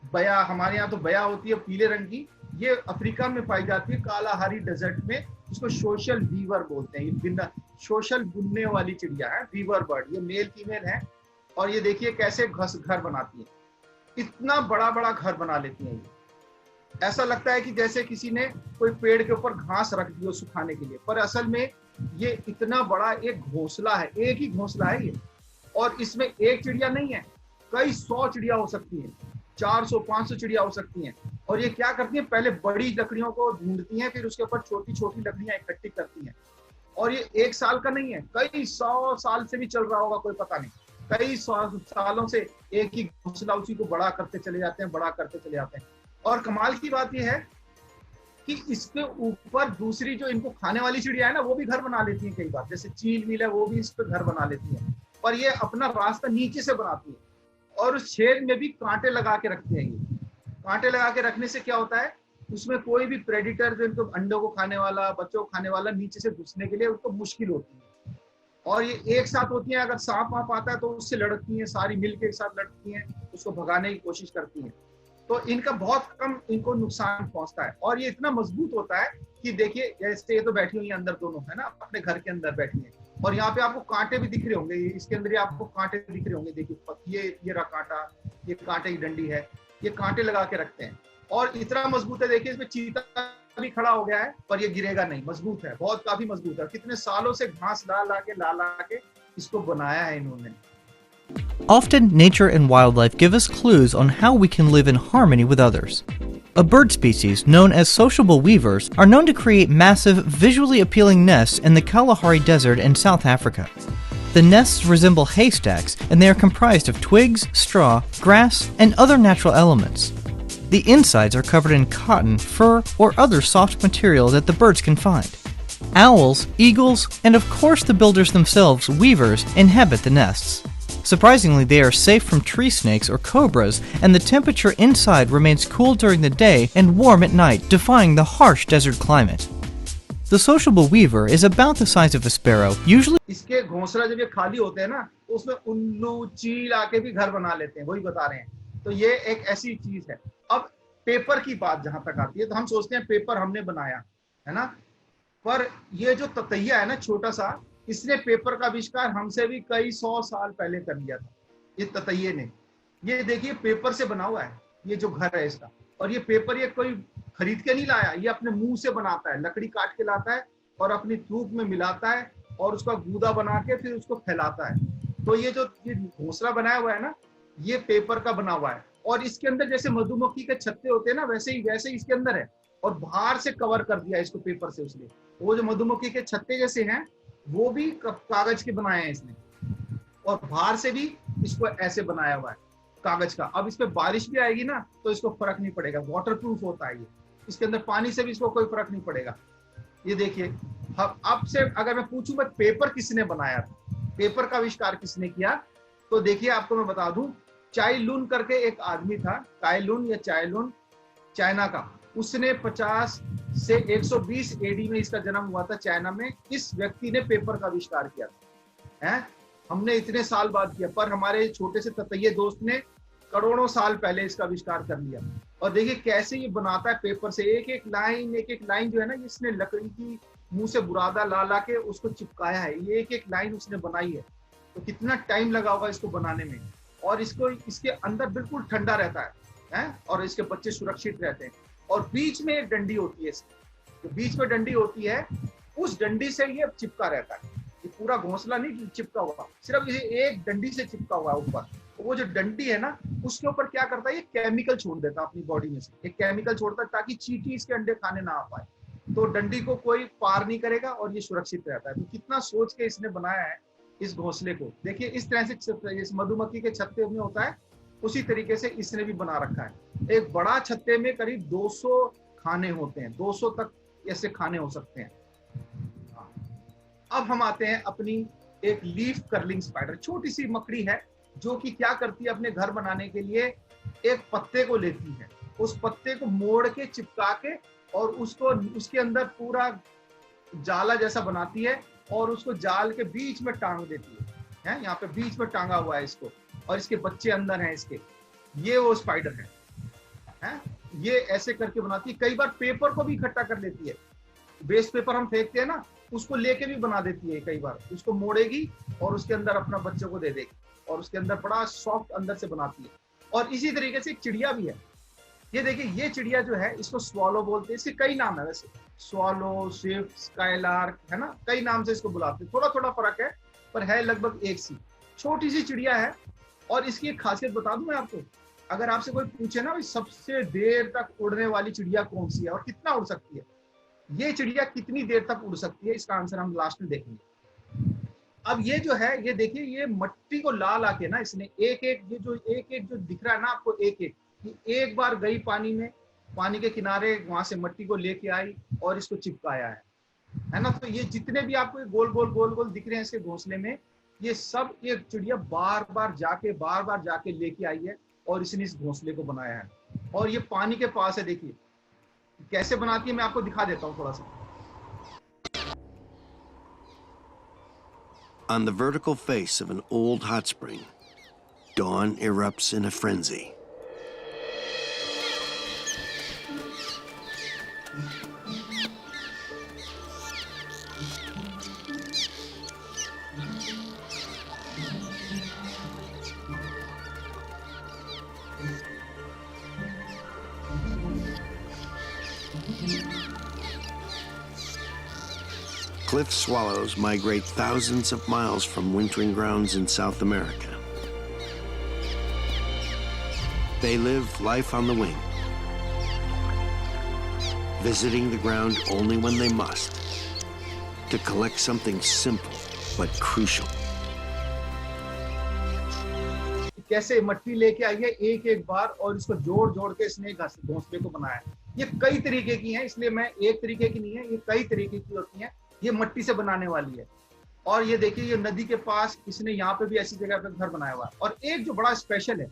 बया। हमारे यहाँ तो बया होती है पीले रंग की, ये अफ्रीका में पाई जाती है कालाहारी डेजर्ट में, इसको सोशल वीवर बोलते हैं। ये बिना सोशल बुनने वाली चिड़िया है, वीवर बर्ड। ये मेल फीमेल है और ये देखिए कैसे घर बनाती है, इतना बड़ा बड़ा घर बना लेती है ये। ऐसा लगता है कि जैसे किसी ने कोई पेड़ के ऊपर घास रख दी हो सुखाने के लिए, पर असल में ये इतना बड़ा एक घोंसला है, एक ही घोंसला है ये। और इसमें एक चिड़िया नहीं है, कई 100 चिड़िया हो सकती हैं, 400-500 चिड़िया हो सकती हैं। और ये क्या करती हैं, पहले बड़ी लकड़ियों को ढूंढती हैं, फिर उसके ऊपर छोटी छोटी लकड़ियां इकट्ठी करती हैं। और ये 1 साल का नहीं है, कई 100 साल से भी चल रहा होगा, कोई पता नहीं। कई 100 सालों से एक ही घोंसला उसी को बड़ा करते चले जाते हैं, बड़ा करते चले जाते हैं। और कमाल की बात यह है कि इसके ऊपर दूसरी जो इनको खाने वाली चिड़िया है ना, वो भी घर बना लेती है कई बार, जैसे चील मील है, वो भी इस पे घर बना लेती है। पर ये अपना रास्ता नीचे से बनाती है और उस छेद में भी कांटे लगा के रखते हैं। ये कांटे लगा के रखने से क्या होता है, उसमें कोई भी प्रेडिटर जो इनको अंडों को खाने वाला, बच्चों को खाने वाला, नीचे से घुसने के लिए उनको मुश्किल होती है। और ये एक साथ होती हैं, अगर सांप वाप आता है तो उससे लड़ती हैं, सारी मिल के एक साथ लड़ती हैं, उसको भगाने की कोशिश करती हैं। तो इनका बहुत कम इनको नुकसान पहुंचता है। और ये इतना मजबूत होता है कि देखिए, जैसे ये तो बैठी हुई है अंदर दोनों, है ना, अपने घर के अंदर बैठी है। और यहाँ पे आपको कांटे भी दिख रहे होंगे, इसके अंदर आपको कांटे दिख रहे होंगे। देखिए ये रहा कांटा, ये कांटे की डंडी है, ये कांटे लगा के रखते हैं। और इतना मजबूत है, देखिए इसमें चीता भी खड़ा हो गया है, पर ये गिरेगा नहीं, मजबूत है, बहुत काफी मजबूत है। कितने सालों से घास ला ला के इसको बनाया है इन्होंने। Often, nature and wildlife give us clues on how we can live in harmony with others. A bird species known as sociable weavers are known to create massive, visually appealing nests in the Kalahari Desert in South Africa. The nests resemble haystacks, and they are comprised of twigs, straw, grass, and other natural elements. The insides are covered in cotton, fur, or other soft material that the birds can find. Owls, eagles, and of course the builders themselves, weavers, inhabit the nests. Surprisingly, they are safe from tree snakes or cobras, and the temperature inside remains cool during the day and warm at night, defying the harsh desert climate. The sociable weaver is about the size of a sparrow, usually. इसके घोंसला जब ये खाली होते हैं ना, तो उसमें उल्लू चील आके भी घर बना लेते हैं, वही बता रहे हैं। तो ये एक ऐसी चीज है। अब पेपर की बात जहां तक आती है, तो हम सोचते हैं पेपर हमने बनाया है ना, पर ये जो ततैया है ना, छोटा सा, इसने पेपर का आविष्कार हमसे भी कई 100 साल पहले कर लिया था, ये ततैये ने। ये देखिए पेपर से बना हुआ है ये जो घर है इसका। और ये पेपर ये कोई खरीद के नहीं लाया, ये अपने मुंह से बनाता है, लकड़ी काट के लाता है और अपनी थूक में मिलाता है और उसका गूदा बना के फिर उसको फैलाता है। तो ये जो ये घोंसला बनाया हुआ है ना, ये पेपर का बना हुआ है। और इसके अंदर जैसे मधुमक्खी के छत्ते होते हैं ना, वैसे ही इसके अंदर है। और बाहर से कवर कर दिया इसको पेपर से उसने। वो जो मधुमक्खी के छत्ते जैसे हैं, वो भी कागज के बनाए हैं इसने, और बाहर से भी इसको ऐसे बनाया हुआ है कागज का। अब इस पे बारिश भी आएगी ना, तो इसको फर्क नहीं पड़ेगा, वाटर प्रूफ होता है ये। इसके अंदर पानी से भी इसको कोई फर्क नहीं पड़ेगा। ये देखिए, अब से अगर मैं पूछूं मैं पेपर किसने बनाया था, पेपर का आविष्कार किसने किया, तो देखिए आपको मैं बता दूं, चाई लुन करके एक आदमी था, काई लुन या चाई लुन, चाइना का। उसने 50 से 120 एडी में इसका जन्म हुआ था चाइना में। इस व्यक्ति ने पेपर का आविष्कार किया था, है? हमने इतने साल बाद किया, पर हमारे छोटे से ततैये दोस्त ने करोड़ों साल पहले इसका आविष्कार कर लिया। और देखिए कैसे ये बनाता है पेपर से, एक एक लाइन जो है ना, इसने लकड़ी की मुंह से बुरादा ला ला के उसको चिपकाया है। ये एक एक लाइन उसने बनाई है। तो कितना टाइम लगा होगा इसको बनाने में। और इसको इसके अंदर बिल्कुल ठंडा रहता है? और इसके बच्चे सुरक्षित रहते हैं। और बीच में एक डंडी होती है, तो बीच में डंडी होती है, उस डंडी से ये चिपका रहता है। ये पूरा घोंसला नहीं चिपका हुआ, सिर्फ ये एक डंडी से चिपका हुआ है ऊपर। तो वो जो डंडी है ना, उसके ऊपर क्या करता है, ये केमिकल छोड़ देता है अपनी बॉडी में से, एक केमिकल छोड़ता है ताकि चींटी इसके अंडे खाने ना आ पाए। तो डंडी को कोई पार नहीं करेगा और ये सुरक्षित रहता है। तो कितना सोच के इसने बनाया है इस घोंसले को। देखिए इस तरह से इस मधुमक्खी के छत्ते में होता है, उसी तरीके से इसने भी बना रखा है। एक बड़ा छत्ते में करीब 200 खाने होते हैं, 200 तक ऐसे खाने हो सकते हैं। अब हम आते हैं अपनी एक लीफ कर्लिंग स्पाइडर, छोटी सी मकड़ी है जो कि क्या करती है, अपने घर बनाने के लिए एक पत्ते को लेती है, उस पत्ते को मोड़ के चिपका के और उसको उसके अंदर पूरा जाला जैसा बनाती है और उसको जाल के बीच में टांग देती है। यहाँ पे बीच में टांगा हुआ है इसको, और इसके बच्चे अंदर हैं इसके। ये वो स्पाइडर है? ये ऐसे करके बनाती है। कई बार पेपर को भी इकट्ठा कर लेती है। वेस्ट पेपर हम फेंकते हैं ना, उसको लेके भी बना देती है, कई बार उसको मोड़ेगी और उसके अंदर अपना बच्चे को दे देगी और उसके अंदर बड़ा सॉफ्ट अंदर से बनाती है। और इसी तरीके से एक चिड़िया भी है, ये देखिए, ये चिड़िया जो है इसको स्वॉलो बोलते हैं, इसके कई नाम है वैसे, स्वॉलो, स्विफ्ट, स्काईलार्क, है ना, कई नाम से इसको बुलाते हैं, थोड़ा थोड़ा फर्क है पर है लगभग एक सी, छोटी सी चिड़िया है। और इसकी एक खासियत बता दूं मैं आपको, अगर आपसे कोई पूछे ना सबसे देर तक उड़ने वाली चिड़िया कौन सी है और कितना उड़ सकती है, ये चिड़िया कितनी देर तक उड़ सकती है, इसका आंसर हम लास्ट में देखेंगे। अब ये जो है, ये देखिए, ये मट्टी को ला ला के ना इसने एक एक जो दिख रहा है ना आपको, एक बार गई पानी में, पानी के किनारे, वहां से मट्टी को लेके आई और इसको चिपकाया है ना। तो ये जितने भी आपको गोल गोल गोल गोल दिख रहे हैं इसके घोंसले में, ये सब एक चिड़िया बार बार जाके लेके आई है और इसने इस घोंसले को बनाया है। और ये पानी के पास है, देखिए कैसे बनाती है, मैं आपको दिखा देता हूँ थोड़ा सा। On the vertical face of an old hot spring, dawn erupts in a frenzy. Cliff swallows migrate thousands of miles from wintering grounds in South America. They live life on the wing, visiting the ground only when they must, to collect something simple but crucial. कैसे मट्टी लेके आई है एक एक बार और इसको जोड़ जोड़ के इसने घोंसले को बनाया है। ये कई तरीके की हैं, इसलिए मैं एक तरीके की नहीं है, ये कई तरीके की होती हैं। ये मट्टी से बनाने वाली है। और ये देखिए, ये नदी के पास इसने यहाँ पे भी ऐसी जगह पे घर बनाया हुआ है। और एक जो बड़ा स्पेशल है,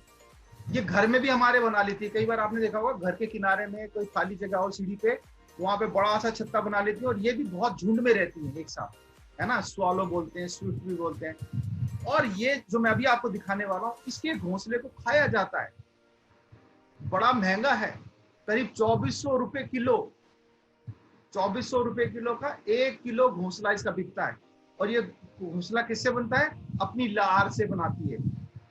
ये घर में भी हमारे बना लेती है। कई बार आपने देखा होगा घर के किनारे में कोई खाली जगह हो सीढ़ी पे, वहां पे बड़ा सा छत्ता बना लेती है और ये भी बहुत झुंड में रहती है एक साथ, है ना। स्वॉलो बोलते हैं, स्विफ्ट भी बोलते हैं। और ये जो मैं अभी आपको दिखाने वाला हूँ, इसके घोंसले को खाया जाता है, बड़ा महंगा है, करीब 2400 रुपए किलो, 2400 रुपए किलो का 1 किलो घोंसला इसका बिकता है। और ये घोंसला किससे बनता है? अपनी लार से बनाती है।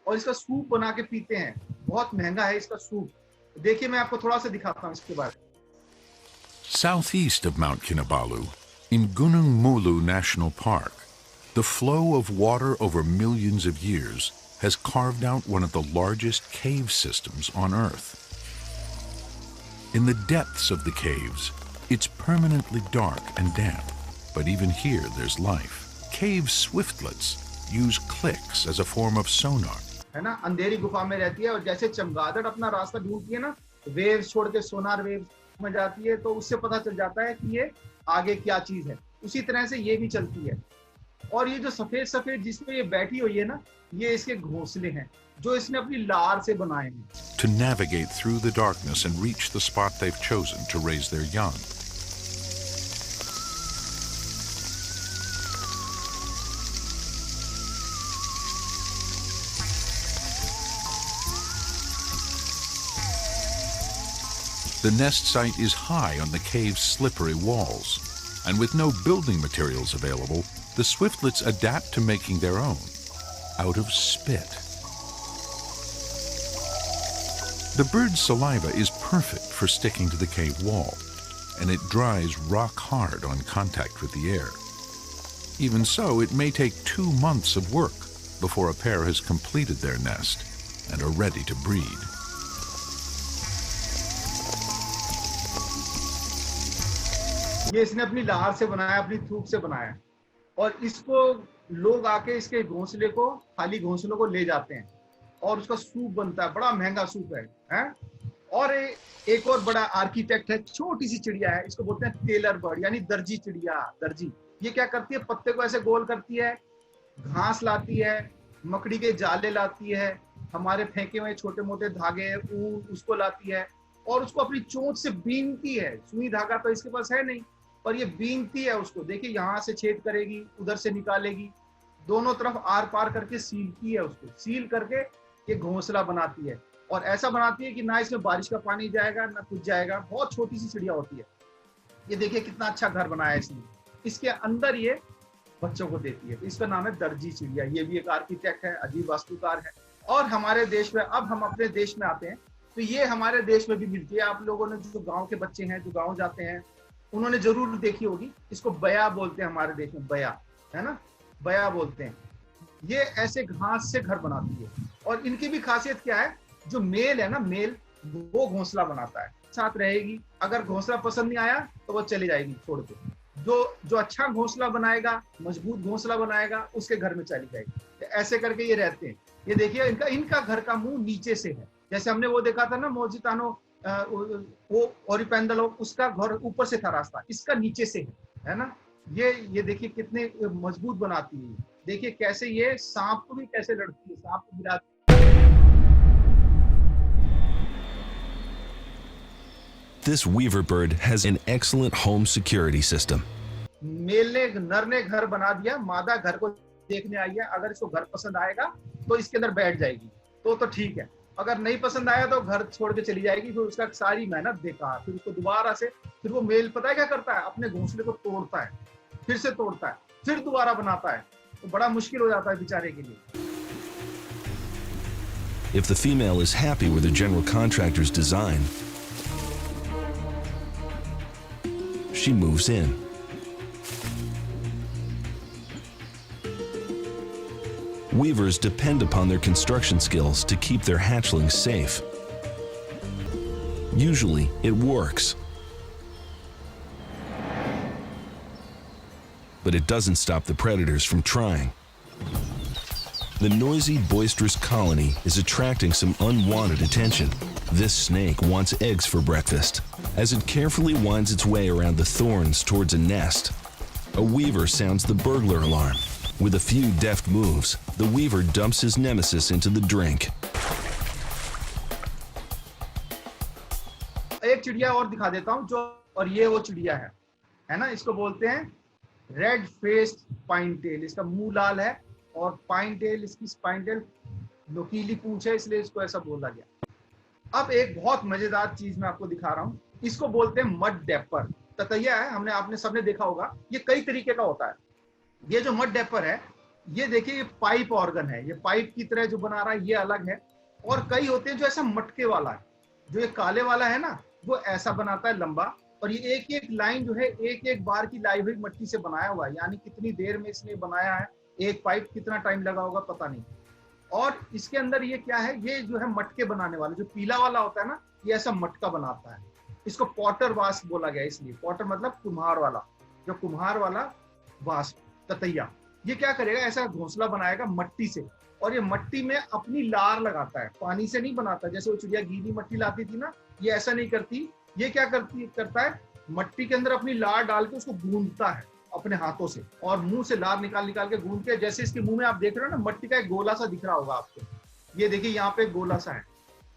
और इसका सूप बना के पीते हैं, बहुत महंगा है इसका सूप। देखिए मैं आपको थोड़ा सा दिखाता हूँ इसके बारे में। Southeast of Mount Kinabalu, in Gunung Mulu National Park, the flow of water over millions of years has carved out one of the largest cave systems on Earth. In the depths of the caves, it's permanently dark and damp, but even here there's life. Cave swiftlets use clicks as a form of sonar. है ना, अंधेरी गुफा में रहती है और जैसे चमगादड़ अपना रास्ता ढूंढती है ना, वेव्स छोड़ के सोनार वेव्स में जाती है, तो उससे पता चल जाता है कि ये आगे क्या चीज है। उसी तरह से ये भी चलती है। और ये जो सफेद सफेद जिसमें ये बैठी हुई है ना, ये इसके घोंसले हैं जो इसने अपनी लार से बनाए हैं। To navigate through the darkness and reach the spot they've chosen to raise their young. The nest site is high on the cave's slippery walls, and with no building materials available, the swiftlets adapt to making their own out of spit. The bird's saliva is perfect for sticking to the cave wall, and it dries rock hard on contact with the air. Even so, it may take 2 months of work before a pair has completed their nest and are ready to breed. ये इसने अपनी लार से बनाया, अपनी थूक से बनाया, और इसको लोग आके इसके घोंसले को, खाली घोंसलों को ले जाते हैं और उसका सूप बनता है। बड़ा महंगा सूप है? और एक और बड़ा आर्किटेक्ट है, छोटी सी चिड़िया है, इसको बोलते हैं टेलर बर्ड, यानी दर्जी चिड़िया। दर्जी ये क्या करती है? पत्ते को ऐसे गोल करती है, घास लाती है, मकड़ी के जाले लाती है, हमारे फेंके हुए छोटे मोटे धागे ऊन उसको लाती है और उसको अपनी चोंच से बीनती है। सुई धागा तो इसके पास है नहीं, पर ये बीनती है उसको। देखिए यहाँ से छेद करेगी, उधर से निकालेगी, दोनों तरफ आर पार करके सीलती है, उसको सील करके ये घोंसला बनाती है। और ऐसा बनाती है कि ना इसमें बारिश का पानी जाएगा ना कुछ जाएगा। बहुत छोटी सी चिड़िया होती है। ये देखिए कितना अच्छा घर बनाया है इसने। इसके अंदर ये बच्चों को देती है। तो इसका नाम है दर्जी चिड़िया। ये भी एक आर्किटेक्ट है, अजीब वास्तुकार है। और हमारे देश में, अब हम अपने देश में आते हैं, तो ये हमारे देश में भी मिलती है। आप लोगों ने जो गांव के बच्चे हैं, जो गांव जाते हैं, उन्होंने जरूर देखी होगी। इसको बया बोलते हैं हमारे देश में, बया, है ना, बया बोलते हैं। ये ऐसे घास से घर बनाती है। और इनकी भी खासियत क्या है, जो मेल है ना, मेल, वो घोंसला बनाता है, साथ रहेगी। अगर घोंसला पसंद नहीं आया तो वो चली जाएगी छोड़ के। जो अच्छा घोंसला बनाएगा, मजबूत घोंसला बनाएगा, उसके घर में चली जाएगी। तो ऐसे करके ये रहते हैं। ये देखिए, इनका घर का मुंह नीचे से है। जैसे हमने वो देखा था ना, मोजितानो वो ओरिपेंडलो, उसका घर ऊपर से था रास्ता, इसका नीचे से है ना। ये देखिए कितने मजबूत बनाती है। देखिए कैसे ये सांप को भी कैसे लड़ती है, सांप को गिराती है। This weaver bird has an excellent home security system. Male ने, नर ने घर बना दिया, मादा घर को देखने आई है। अगर इसको घर पसंद आएगा तो इसके अंदर बैठ जाएगी, तो ठीक है। अगर नहीं पसंद आया तो घर छोड़ के चली जाएगी। फिर उसका सारी मेहनत बेकार। फिर उसको दोबारा से, फिर वो मेल पता है क्या करता है, अपने घोंसले को तोड़ता है, फिर से तोड़ता है, फिर दोबारा बनाता है। तो बड़ा मुश्किल हो जाता है बेचारे के लिए। If the female is happy with the general contractor's design, she moves in. Weavers depend upon their construction skills to keep their hatchlings safe. Usually, it works. But it doesn't stop the predators from trying. The noisy, boisterous colony is attracting some unwanted attention. This snake wants eggs for breakfast. As it carefully winds its way around the thorns towards a nest, a weaver sounds the burglar alarm. With a few deft moves, the weaver dumps his nemesis into the drink. एक चिड़िया और दिखा देता हूँ, जो, और ये वो चिड़िया है ना, इसको बोलते हैं रेड फेस्ड पाइन टेल। इसका मुंह लाल है और पाइन टेल, इसकी स्पाइन टेल नुकीली पूंछ है, इसलिए इसको ऐसा बोला गया। अब एक बहुत मजेदार चीज मैं आपको दिखा रहा हूँ। इसको बोलते हैं मड डेपर। ततैया है, आपने सबने देखा होगा। ये कई तरीके का होता है। ये जो मड डेपर है, ये देखिए, ये पाइप ऑर्गन है। ये पाइप की तरह जो बना रहा है, ये अलग है। और कई होते हैं जो ऐसा मटके वाला है। जो ये काले वाला है ना, वो ऐसा बनाता है लंबा। और ये एक एक लाइन जो है, एक एक बार की लाई हुई मिट्टी से बनाया हुआ है। यानी कितनी देर में इसने बनाया है, एक पाइप कितना टाइम लगा होगा पता नहीं। और इसके अंदर ये क्या है, ये जो है मटके बनाने वाला, जो पीला वाला होता है ना, ये ऐसा मटका बनाता है। इसको पॉटर वास्प बोला गया, इसलिए पॉटर मतलब कुम्हार वाला, जो कुम्हार वाला वास्प, ततैया। ये क्या करेगा, ऐसा घोंसला बनाएगा मट्टी से। और ये मट्टी में अपनी लार लगाता है, पानी से नहीं बनाता। जैसे वो चिड़िया गीली मट्टी लाती थी ना, ये ऐसा नहीं करती। ये क्या करता है, मट्टी के अंदर अपनी लार डाल के उसको गूंदता है अपने हाथों से, और मुंह से लार निकाल के गूंद के, जैसे इसके मुंह में आप देख रहे हो ना, मट्टी का एक गोला सा दिख रहा होगा आपको। ये देखिए, यहाँ पे एक गोला सा है।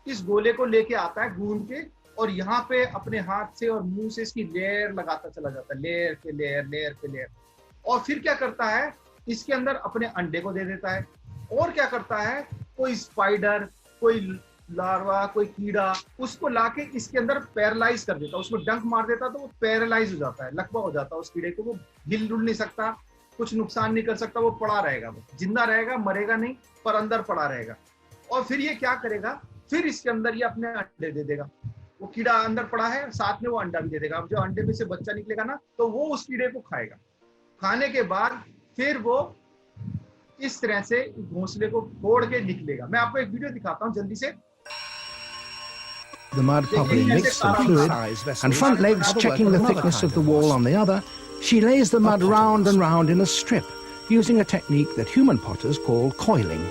इस गोले को लेके आता है गूंद के, और यहाँ पे अपने हाथ से और मुंह से इसकी लेयर लगाता चला जाता है, लेयर पे लेयर, लेयर पे लेयर। और फिर क्या करता है, इसके अंदर अपने अंडे को दे देता है। और क्या करता है, कोई स्पाइडर, कोई लार्वा, कोई कीड़ा, उसको लाके इसके अंदर पैरालाइज कर देता है। उसको डंक मार देता तो वो पैरालाइज हो जाता है, लकवा हो जाता है उस कीड़े को। वो हिल डुल नहीं सकता, कुछ नुकसान नहीं कर सकता, वो पड़ा रहेगा। वो जिंदा रहेगा, मरेगा नहीं, पर अंदर पड़ा रहेगा। और फिर ये क्या करेगा, फिर इसके अंदर ये अपने अंडे दे देगा। वो कीड़ा अंदर पड़ा है, साथ में वो अंडा भी दे देगा। अब जो अंडे में से बच्चा निकलेगा ना, तो वो उस कीड़े को खाएगा। खाने के बाद फिर वो इस तरह से घोंसले को तोड़ के निकलेगा। मैं आपको एक वीडियो दिखाता हूँ जल्दी से। The mud probably mixed some fluid, and front legs checking the thickness of the wall on the other, she lays the mud round and round in a strip, using a technique that human potters call coiling.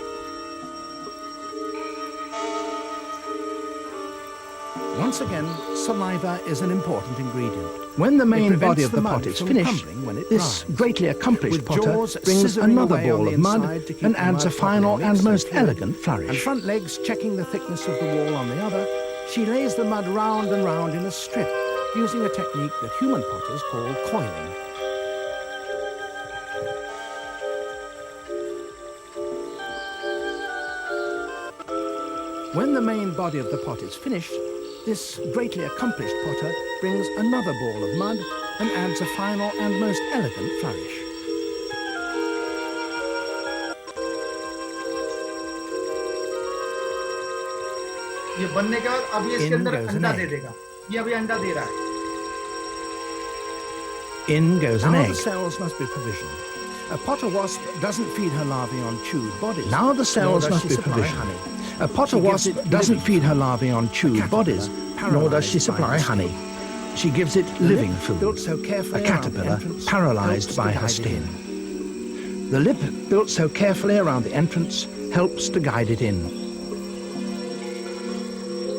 Once again, saliva is an important ingredient. When the main body of the pot is finished, this greatly accomplished potter brings another ball of mud and adds a final and most elegant flourish. And front legs checking the thickness of the wall on the other, she lays the mud round and round in a strip, using a technique that human potters call coiling. When the main body of the pot is finished, this greatly accomplished potter brings another ball of mud and adds a final and most elegant flourish. ये बनने के बाद अब ये इसके अंदर अंडा दे देगा। ये अभी अंडा दे रहा है। In goes an egg. Now the cells must be provisioned. A potter wasp doesn't feed her larvae on chewed bodies. Now the cells must be provisioned. A potter wasp doesn't feed her larvae on chewed bodies, nor does she supply honey. She gives it living food, a caterpillar paralyzed by her sting. The lip, built so carefully around the entrance, helps to guide it in.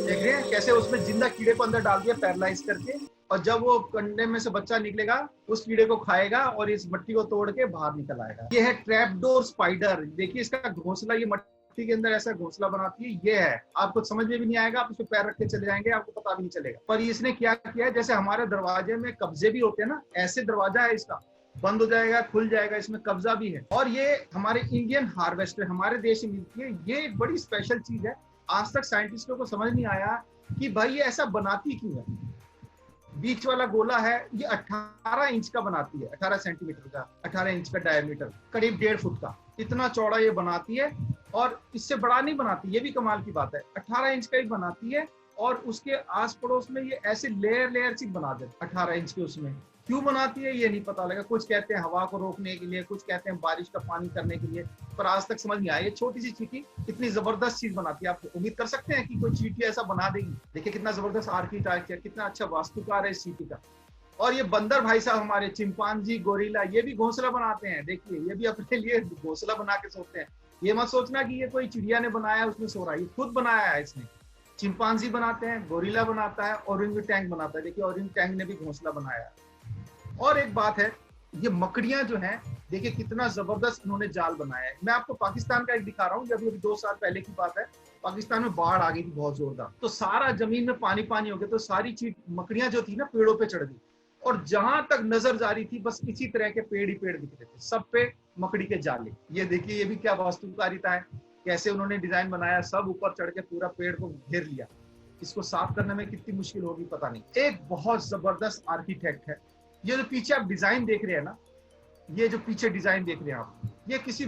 देख रहे हैं कैसे उसमें जिंदा कीड़े को अंदर डाल दिया पैरालाइज करके, और जब वो कंडे में से बच्चा निकलेगा उस कीड़े को खाएगा और इस मट्टी को तोड़ के बाहर निकल आएगा। ये है ट्रैपडोर स्पाइडर। देखिए इसका घोंसला, ये मट्टी के अंदर ऐसा घोंसला बनाती है। ये है, आपको समझ में भी नहीं आएगा, आप उस पर पैर रख के चले जाएंगे, आपको पता भी नहीं चलेगा। पर इसने क्या किया है, जैसे हमारे दरवाजे में कब्जे भी होते हैं ना, ऐसे दरवाजा है इसका, बंद हो जाएगा खुल जाएगा, इसमें कब्जा भी है। और ये हमारे इंडियन हार्वेस्टर हमारे देश में मिलती है। ये एक बड़ी स्पेशल चीज है। आज तक साइंटिस्टों को समझ नहीं आया कि भाई ये ऐसा बनाती क्यों है। बीच वाला गोला है, ये 18 इंच का बनाती है, 18 सेंटीमीटर का, 18 इंच का डायमीटर, करीब 1.5 फुट का, इतना चौड़ा ये बनाती है। और इससे बड़ा नहीं बनाती, ये भी कमाल की बात है, 18 इंच का ही बनाती है। और उसके आस पड़ोस में ये ऐसे लेयर लेयर सी बना देती 18 इंच के। उसमें क्यों बनाती है ये नहीं पता लगा। कुछ कहते हैं हवा को रोकने के लिए, कुछ कहते हैं बारिश का पानी करने के लिए, पर आज तक समझ नहीं आया। ये छोटी सी चींटी इतनी जबरदस्त चीज बनाती है। आप उम्मीद कर सकते हैं कि कोई चींटी ऐसा बना देगी। देखिए कितना जबरदस्त आर्किटेक्चर, कितना अच्छा वास्तुकार है इस चींटी का। और ये बंदर भाई साहब हमारे, चिंपांजी, गोरिल्ला, ये भी घोंसला बनाते हैं। देखिए ये भी अपने लिए घोंसला बना के सोते हैं। ये मत सोचना कि ये कोई चिड़िया ने बनाया उसमें सो रहा है, ये खुद बनाया है इसने। चिंपांजी बनाते हैं, गोरिल्ला बनाता है, ओरंगुटैंग बनाता है। देखिए ओरंगुटैंग ने भी घोंसला बनाया है। और एक बात है, ये मकड़ियां जो हैं, देखिए कितना जबरदस्त इन्होंने जाल बनाया है। मैं आपको पाकिस्तान का एक दिखा रहा हूँ। जब अभी 2 साल पहले की बात है, पाकिस्तान में बाढ़ आ गई थी बहुत जोरदार, तो सारा जमीन में पानी पानी हो गया। तो सारी चीज मकड़ियां जो थी ना पेड़ों पे चढ़ गई, और जहां तक नजर जा रही थी बस इसी तरह के पेड़ ही पेड़ दिख रहे थे, सब पे मकड़ी के जाले। ये देखिए ये भी क्या वास्तुकारिता है, कैसे उन्होंने डिजाइन बनाया। सब ऊपर चढ़ के पूरा पेड़ को घेर लिया। इसको साफ करने में कितनी मुश्किल होगी पता नहीं। एक बहुत जबरदस्त आर्किटेक्ट है। ये जो पीछे आप डिजाइन देख रहे हैं ना, ये जो पीछे डिजाइन देख रहे हैं आप, ये किसी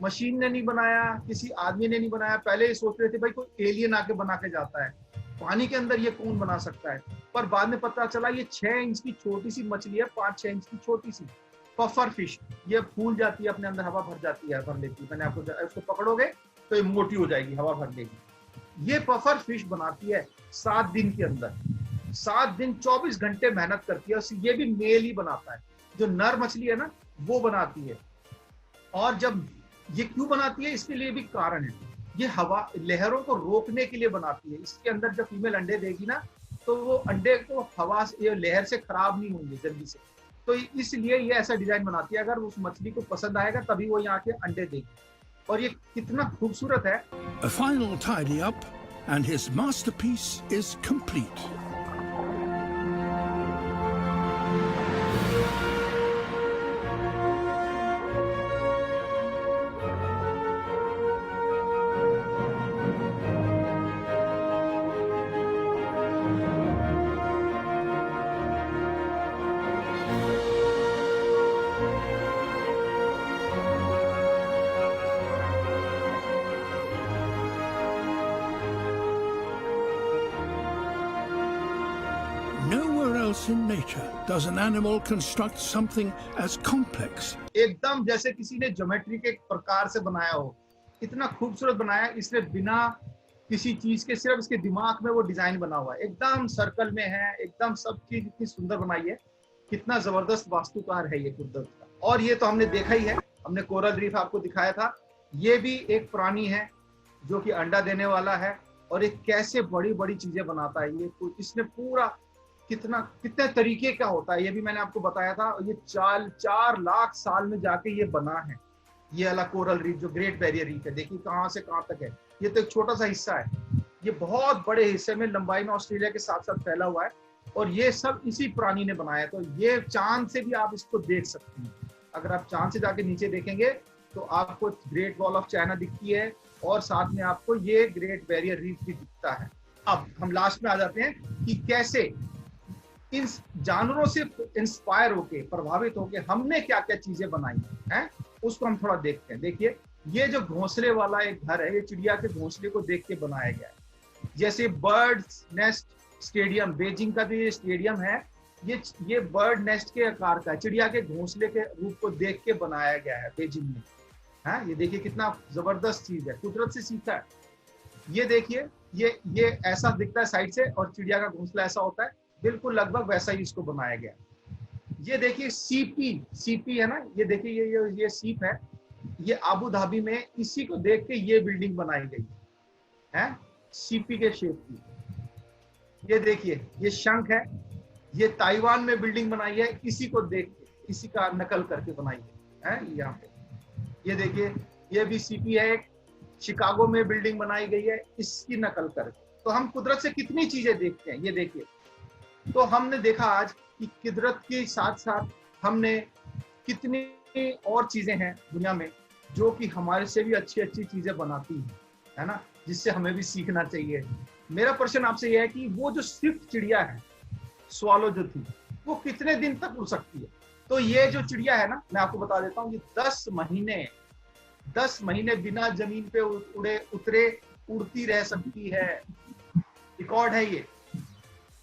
मशीन ने नहीं बनाया, किसी आदमी ने नहीं बनाया। पहले ये सोच रहे थे भाई कोई एलियन आके बना के जाता है, पानी के अंदर ये कौन बना सकता है। पर बाद में पता चला ये 6 इंच की छोटी सी मछली है, 5-6 इंच की छोटी सी पफर फिश। ये फूल जाती है अपने अंदर, हवा भर जाती है, भर लेती है। मैंने आपको, उसको पकड़ोगे तो ये मोटी हो जाएगी, हवा भर लेगी। ये पफर फिश बनाती है 7 दिन के अंदर। 7 दिन 24 घंटे मेहनत करती है। ये भी मेल ही बनाता है। जो नर मछली है ना वो बनाती है। और जब ये क्यों बनाती है, इसके लिए भी कारण है। ये हवा लहरों को रोकने के लिए बनाती है। इसके अंदर जब फीमेल अंडे देगी ना, तो वो अंडे को हवा से, लहर से खराब नहीं होंगे जल्दी से। तो इसलिए ये ऐसा डिजाइन बनाती है। अगर उस मछली को पसंद आएगा तभी वो यहाँ के अंडे देगी। और ये कितना खूबसूरत है। A final tidy up and his masterpiece is complete. In nature does an animal construct something as complex. एकदम जैसे किसी ने ज्योमेट्री के प्रकार से बनाया हो, इतना खूबसूरत बनाया इसने, बिना किसी चीज के, सिर्फ इसके दिमाग में वो डिजाइन बना हुआ है। एकदम सर्कल में है, एकदम सब चीज इतनी सुंदर बनाई है। कितना जबरदस्त वास्तुकार है ये कुदरत का। और ये तो हमने देखा ही है, हमने कोरल रीफ आपको दिखाया था। ये भी एक प्राणी है जो कि अंडा देने वाला है, और एक कैसे बड़ी बड़ी चीजें बनाता है ये। इसने पूरा कितने तरीके का होता है ये भी मैंने आपको बताया था। ये 4 लाख साल में जाके ये बना है। ये वाला कोरल रीफ जो ग्रेट बैरियर रीफ है, देखिए कहाँ से कहाँ तक है। ये तो एक छोटा सा हिस्सा है, ये बहुत बड़े हिस्से में लंबाई में ऑस्ट्रेलिया के साथ साथ फैला हुआ है। और ये सब इसी प्राणी ने बनाया। तो ये चांद से भी आप इसको देख सकते हैं। अगर आप चांद से जाके नीचे देखेंगे तो आपको ग्रेट वॉल ऑफ चाइना दिखती है, और साथ में आपको ये ग्रेट बैरियर रीफ भी दिखता है। अब हम लास्ट में आ जाते हैं कि कैसे इन जानवरों से इंस्पायर होके, प्रभावित होके हमने क्या क्या चीजें बनाई हैं, उसको हम थोड़ा देखते हैं। देखिए, ये जो घोंसले वाला एक घर है, ये चिड़िया के घोंसले को देख के बनाया गया है। जैसे बर्ड नेस्ट स्टेडियम, बीजिंग का जो ये स्टेडियम है, ये बर्ड नेस्ट के आकार का है, चिड़िया के घोंसले के रूप को देख के बनाया गया है बीजिंग में। हाँ, ये देखिए कितना जबरदस्त चीज है, कुदरत से सीखा है। ये देखिए, ये ऐसा दिखता है साइड से, और चिड़िया का घोंसला ऐसा होता है, बिल्कुल लगभग वैसा ही इसको बनाया गया। ये देखिए सीपी है ना, ये देखिए ये सीप है, ये आबू धाबी में इसी को देख के ये बिल्डिंग बनाई गई है, सीपी के शेप की। ये देखिए, ये शंख है, ये ताइवान में बिल्डिंग बनाई है, इसी को देख के, इसी का नकल करके बनाई है यहाँ पे। ये देखिए, ये भी सीपी है, शिकागो में बिल्डिंग बनाई गई है, इसकी नकल करके। तो हम कुदरत से कितनी चीजें देखते हैं, ये देखिए। तो हमने देखा आज कि कुदरत के साथ साथ हमने कितनी और चीजें हैं दुनिया में जो कि हमारे से भी अच्छी अच्छी चीजें बनाती हैं, है ना, जिससे हमें भी सीखना चाहिए। मेरा प्रश्न आपसे यह है कि वो जो स्विफ्ट चिड़िया है, स्वालो जो थी, वो कितने दिन तक उड़ सकती है? तो ये जो चिड़िया है ना, मैं आपको बता देता हूँ, ये 10 महीने बिना जमीन पे उतरे उड़ती रह सकती है। रिकॉर्ड है ये।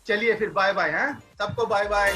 चलिए फिर बाय बाय, हैं सबको बाय बाय।